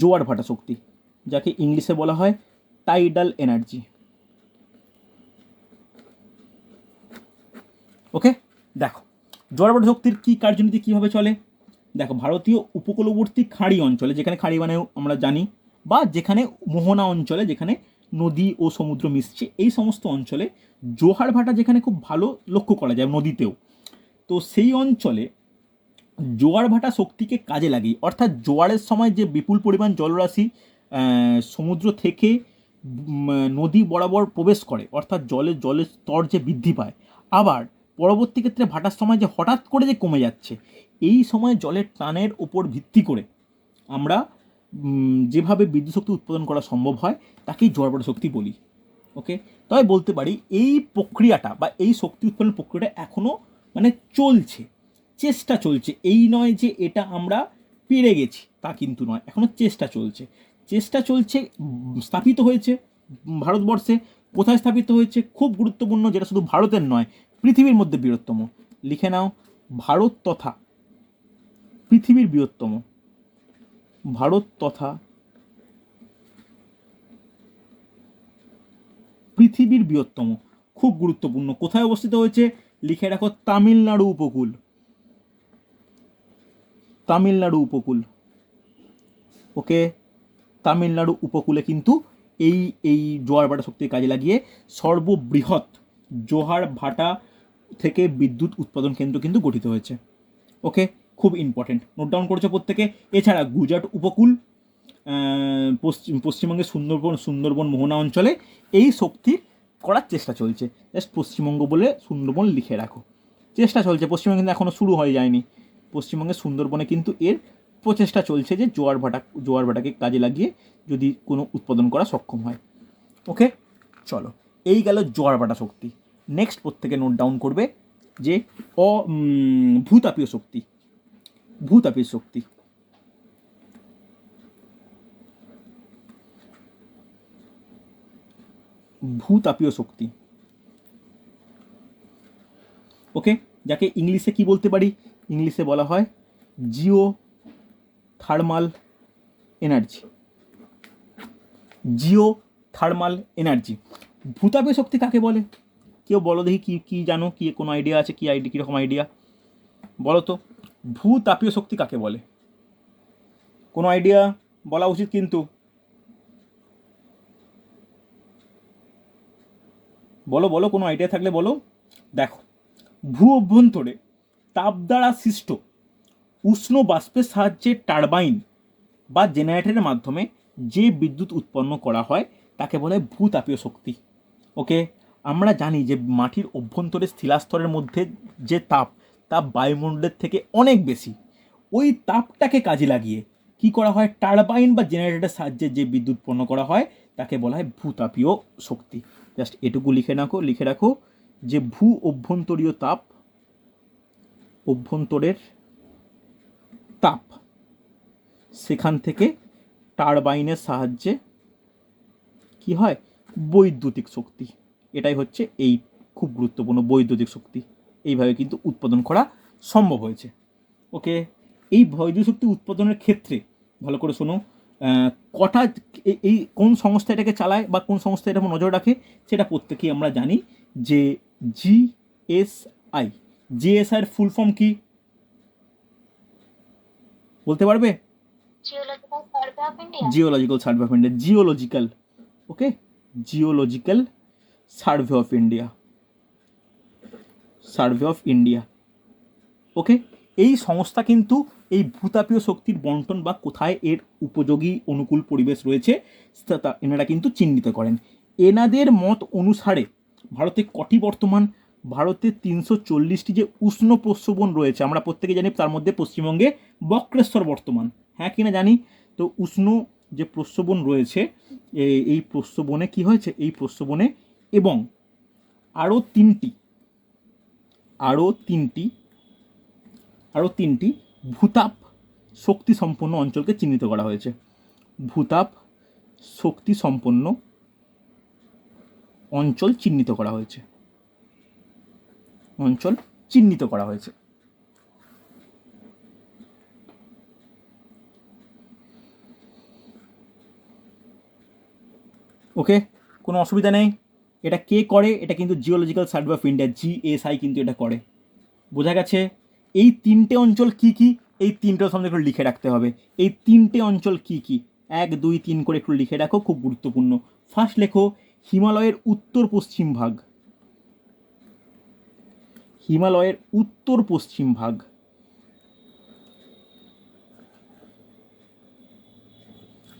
জোয়ার ভাটা শক্তি, যাকে ইংলিশে বলা হয় টাইডাল এনার্জি। ওকে, দেখো জোয়ার ভাটা শক্তির কী কার্যনীতি কীভাবে চলে। দেখো, ভারতীয় উপকূলবর্তী খাঁড়ি অঞ্চলে, যেখানে খাঁড়ি মানে আমরা জানি, বা যেখানে মোহনা অঞ্চলে, যেখানে নদী ও সমুদ্র মিশছে, এই সমস্ত অঞ্চলে জোয়ার ভাটা যেখানে খুব ভালো লক্ষ্য করা যায় নদীতেও, তো সেই অঞ্চলে জোয়ার ভাটা শক্তিকে কাজে লাগিয়ে, অর্থাৎ জোয়ারের সময় যে বিপুল পরিমাণ জলরাশি সমুদ্র থেকে নদী বরাবর প্রবেশ করে, অর্থাৎ জলের স্তর যে বৃদ্ধি পায়, আবার পরবর্তী ক্ষেত্রে ভাটার সময় যে হঠাৎ করে যে কমে যাচ্ছে, এই সময় জলের টানের উপর ভিত্তি করে আমরা যেভাবে বিদ্যুৎ শক্তি উৎপাদন করা সম্ভব হয় তাকেই জোয়ার ভাটা শক্তি বলি। ওকে, তবে বলতে পারি এই প্রক্রিয়াটা বা এই শক্তি উৎপাদন প্রক্রিয়াটা এখনও মানে চলছে, চেষ্টা চলছে। এই নয় যে এটা আমরা পেরে গেছি, তা কিন্তু নয়, এখনও চেষ্টা চলছে। স্থাপিত হয়েছে ভারতবর্ষে। কোথায় স্থাপিত হয়েছে খুব গুরুত্বপূর্ণ, যেটা শুধু ভারতের নয়, পৃথিবীর মধ্যে বৃহত্তম। লিখে নাও, ভারত তথা পৃথিবীর বৃহত্তম। ভারত তথা পৃথিবীর বৃহত্তম, খুব গুরুত্বপূর্ণ। কোথায় অবস্থিত হয়েছে লিখে রাখো, তামিলনাড়ু উপকূল। তামিলনাড়ু উপকূল। ওকে, তামিলনাড়ু উপকূলে কিন্তু এই এই জোয়ার ভাটা শক্তির কাজে লাগিয়ে সর্ববৃহৎ জোয়ার ভাটা থেকে বিদ্যুৎ উৎপাদন কেন্দ্র কিন্তু গঠিত হয়েছে। ওকে, খুব ইম্পর্টেন্ট, নোট ডাউন করেছো প্রত্যেকে। এছাড়া গুজরাট উপকূল, পশ্চিমবঙ্গের সুন্দরবন মোহনা অঞ্চলে এই শক্তির করার চেষ্টা চলছে। জাস্ট পশ্চিমবঙ্গ বলে সুন্দরবন লিখে রাখো, চেষ্টা চলছে। পশ্চিমবঙ্গে কিন্তু এখনও শুরু হয়ে যায়নি। পশ্চিমবঙ্গের সুন্দরবনে কিন্তু এর প্রচেষ্টা চলছে যে জোয়ার ভাটাকে কাজে লাগিয়ে যদি কোনো উৎপাদন করা সক্ষম হয়। ওকে, চলো, এই গেল জোয়ার ভাটা শক্তি। নেক্সট প্রত্যেকে নোট ডাউন করবে যে ভূতাপীয় শক্তি। ভূতাপীয় শক্তি, ভূতাপীয় শক্তি। ওকে, যাকে ইংলিশে কি বলতে পারি, ইংলিশে বলা হয় geothermal energy. Geothermal energy. ভূতাপীয় শক্তি কাকে বলে? কেউ বলো দেখি, কি কি জানো, কি কোনো আইডিয়া আছে? কি কীরকম আইডিয়া বলো তো, ভূতাপীয় শক্তি কাকে বলে? কোনো আইডিয়া বলা উচিত কিন্তু, বলো বলো, কোনো আইডিয়া থাকলে বলো। দেখো, ভূ অভ্যন্তরে তাপ দ্বারা সৃষ্ট উষ্ণ বাষ্পের সাহায্যে টারবাইন বা জেনারেটরের মাধ্যমে যে বিদ্যুৎ উৎপন্ন করা হয় তাকে বলে ভূতাপীয় শক্তি। ওকে, আমরা জানি যে মাটির অভ্যন্তরে শিলাস্তরের মধ্যে যে তাপ বায়ুমণ্ডলের থেকে অনেক বেশি। ওই তাপটাকে কাজে লাগিয়ে কি করা হয়, টারবাইন বা জেনারেটরের সাহায্যে যে বিদ্যুৎ উৎপন্ন করা হয় তাকে বলা হয় ভূতাপীয় শক্তি। জাস্ট এটুকু লিখে রাখো যে ভূ অভ্যন্তরীয় তাপ, অভ্যন্তরের তাপ, সেখান থেকে টারবাইনের সাহায্যে কি হয়, বৈদ্যুতিক শক্তি। এটাই হচ্ছে এই খুব গুরুত্বপূর্ণ বৈদ্যুতিক শক্তি। এইভাবে কিন্তু উৎপাদন করা সম্ভব হয়েছে। ওকে, এই বৈদ্যুতিক শক্তি উৎপাদনের ক্ষেত্রে ভালো করে শোনো, কটা এই কোন সংস্থা এটাকে চালায় বা কোন সংস্থা এটা নজর রাখে সেটা প্রত্যেকেই আমরা জানি যে জিএসআই। জিএসআইয়ের ফুল ফর্ম কি বলতে পারবে? Geological survey of India. Geological, okay, geological survey of India. Survey of India. Okay, এই সংস্থা কিন্তু এই ভূতাপীয় শক্তির বন্টন বা কোথায় এর উপযোগী অনুকূল পরিবেশ রয়েছে এনারা কিন্তু চিহ্নিত করেন। এনাদের মত অনুসারে ভারতে কটি বর্তমান, ভারতে 340টি যে উষ্ণ প্রস্রবণ রয়েছে আমরা প্রত্যেকে জানি, তার মধ্যে পশ্চিমবঙ্গে বক্রেশ্বর বর্তমান। হ্যাঁ কিনা জানি তো, উষ্ণ যে প্রস্রবণ রয়েছে এই প্রস্রবণে কি হয়েছে, এই প্রস্রবণে এবং আরও তিনটি ভূতাপ শক্তি সম্পন্ন অঞ্চলকে চিহ্নিত করা হয়েছে। ভূতাপ শক্তি সম্পন্ন অঞ্চল চিহ্নিত করা হয়েছে। ওকে, কোনো অসুবিধা নেই। এটা কে করে? এটা কিন্তু geological survey of India, GSI কিন্তু এটা করে। বোঝা গেছে? এই তিনটে অঞ্চল কি কি, এই তিনটে সামনে একটু লিখে রাখতে হবে। এই তিনটে অঞ্চল কি কি, 1 2 3 করে একটু লিখে রাখো, খুব গুরুত্বপূর্ণ। ফার্স্ট লেখো হিমালয়ের উত্তর পশ্চিম ভাগ। হিমালয়ের উত্তর পশ্চিম ভাগ।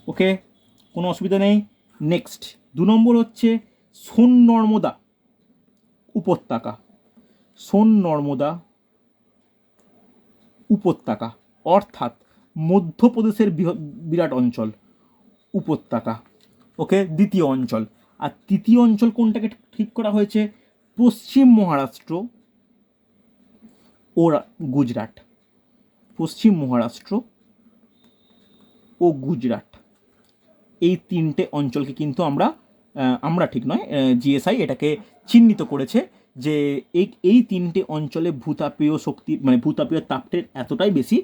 ওকে, কোনো অসুবিধা নেই। নেক্সট 2 নম্বর হচ্ছে সোন নর্মদা উপত্যকা। সোন নর্মদা উপত্যকা অর্থাৎ মধ্যপ্রদেশের বিরাট অঞ্চল উপত্যকা। ওকে, দ্বিতীয় অঞ্চল। আর তৃতীয় অঞ্চল কোনটাকে ঠিক করা হয়েছে? পশ্চিম মহারাষ্ট্র ও গুজরাট। পশ্চিম মহারাষ্ট্র ও গুজরাট, এই 3টে অঞ্চলকে কিন্তু আমরা ঠিক নয়, জিএসআই এটাকে চিহ্নিত করেছে যে এই 3টে অঞ্চলে ভূতাপীয় শক্তি মানে ভূতাপীয় তাপের এতটাই বেশি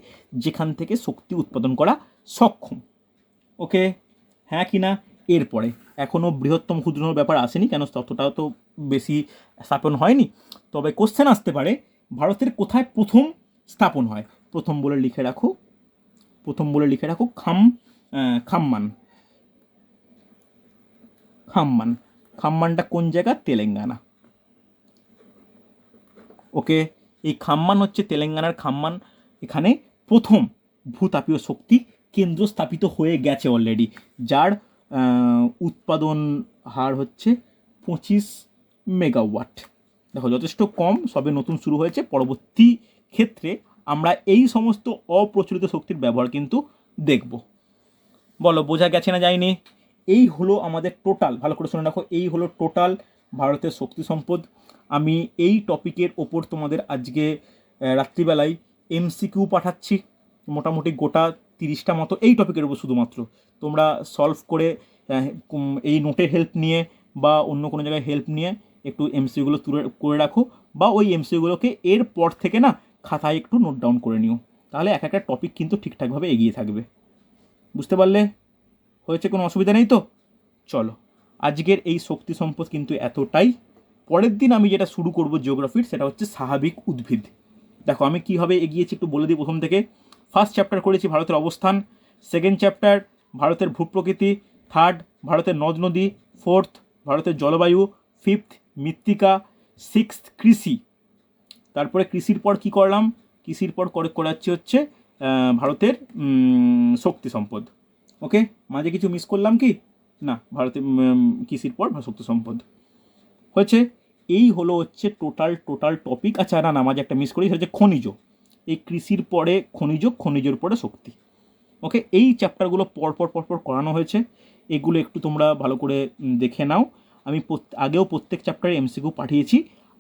যেখান থেকে শক্তি উৎপাদন করা সক্ষম। ওকে, হ্যাঁ কি না? এরপরে এখনও বৃহত্তম ক্ষুদ্র ব্যাপার আসেনি, কেন ততটাও তো বেশি স্থাপন হয়নি। তবে কোশ্চেন আসতে পারে ভারতের কোথায় প্রথম স্থাপন হয়? প্রথম বলে লিখে রাখো খাম্মান। খাম্মানটা কোন জায়গা? তেলেঙ্গানা। ওকে, এই খাম্মান হচ্ছে তেলেঙ্গানার খাম্মান। এখানে প্রথম ভূতাপীয় শক্তি কেন্দ্র স্থাপিত হয়ে গেছে অলরেডি, যার উৎপাদন হার হচ্ছে 25 মেগাওয়াট। দেখো যথেষ্ট কম, সবে নতুন শুরু হয়েছে। পরবর্তী ক্ষেত্রে আমরা এই সমস্ত অপ্রচলিত শক্তির ব্যবহার কিন্তু দেখব। বলো বোঝা গেছে না যায়নি? এই হলো আমাদের টোটাল, ভালো করে শুনে রাখো, এই হলো টোটাল ভারতের শক্তি সম্পদ। আমি এই টপিকের ওপর তোমাদের আজকে রাত্রিবেলায় এমসিকিউ পাঠাচ্ছি, মোটামুটি গোটা 30টা মতো এই টপিকের উপর শুধুমাত্র। তোমরা সলভ করে এই নোটের হেল্প নিয়ে বা অন্য কোনো জায়গায় হেল্প নিয়ে একটু এমসিকিউগুলো করে রাখো, বা ওই এমসিকিউগুলোকে এরপর থেকে না খাতায় একটু নোট ডাউন করে নিও, তাহলে এক একটা টপিক কিন্তু ঠিকঠাকভাবে এগিয়ে থাকবে। বুঝতে পারলে? হয়েছে? কোনো অসুবিধা নেই তো? চলো, আজকের এই শক্তি সম্পদ কিন্তু এতটাই। পরের দিন আমি যেটা শুরু করব জিওগ্রাফির, সেটা হচ্ছে স্বাভাবিক উদ্ভিদ। দেখো আমি কীভাবে এগিয়েছি একটু বলে দিই। প্রথম থেকে ফার্স্ট চ্যাপ্টার করেছি ভারতের অবস্থান, সেকেন্ড চ্যাপ্টার ভারতের ভূপ্রকৃতি, থার্ড ভারতের নদ নদী, ফোর্থ ভারতের জলবায়ু, ফিফথ মৃত্তিকা, সিক্সথ কৃষি। তারপরে কৃষির পর কি করলাম? কৃষির পর করাচ্ছি হচ্ছে ভারতের শক্তি সম্পদ। ওকে, মাঝে কিছু মিস করলাম কি না? ভারতের কৃষির পর শক্তি সম্পদ হয়েছে। এই হলো হচ্ছে টোটাল টপিক। আচ্ছা না, মাঝে একটা মিস করি, সেটা হচ্ছে খনিজ। এই কৃষির পরে খনিজের পরে শক্তি। ওকে, এই চ্যাপ্টারগুলো পরপর করানো হয়েছে, এগুলো একটু তোমরা ভালো করে দেখে নাও। আমি আগেও প্রত্যেক চ্যাপ্টারে এমসিকিউ পাঠিয়েছি,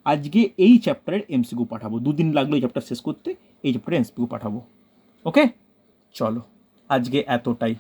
আজকে এই চ্যাপ্টারের এমসিকিউ পাঠাবো। 2 দিন লাগলো এই চ্যাপ্টার শেষ করতে, এই চ্যাপ্টারে এমসিকিউ পাঠাবো। ওকে, চলো আজকে এতটাই।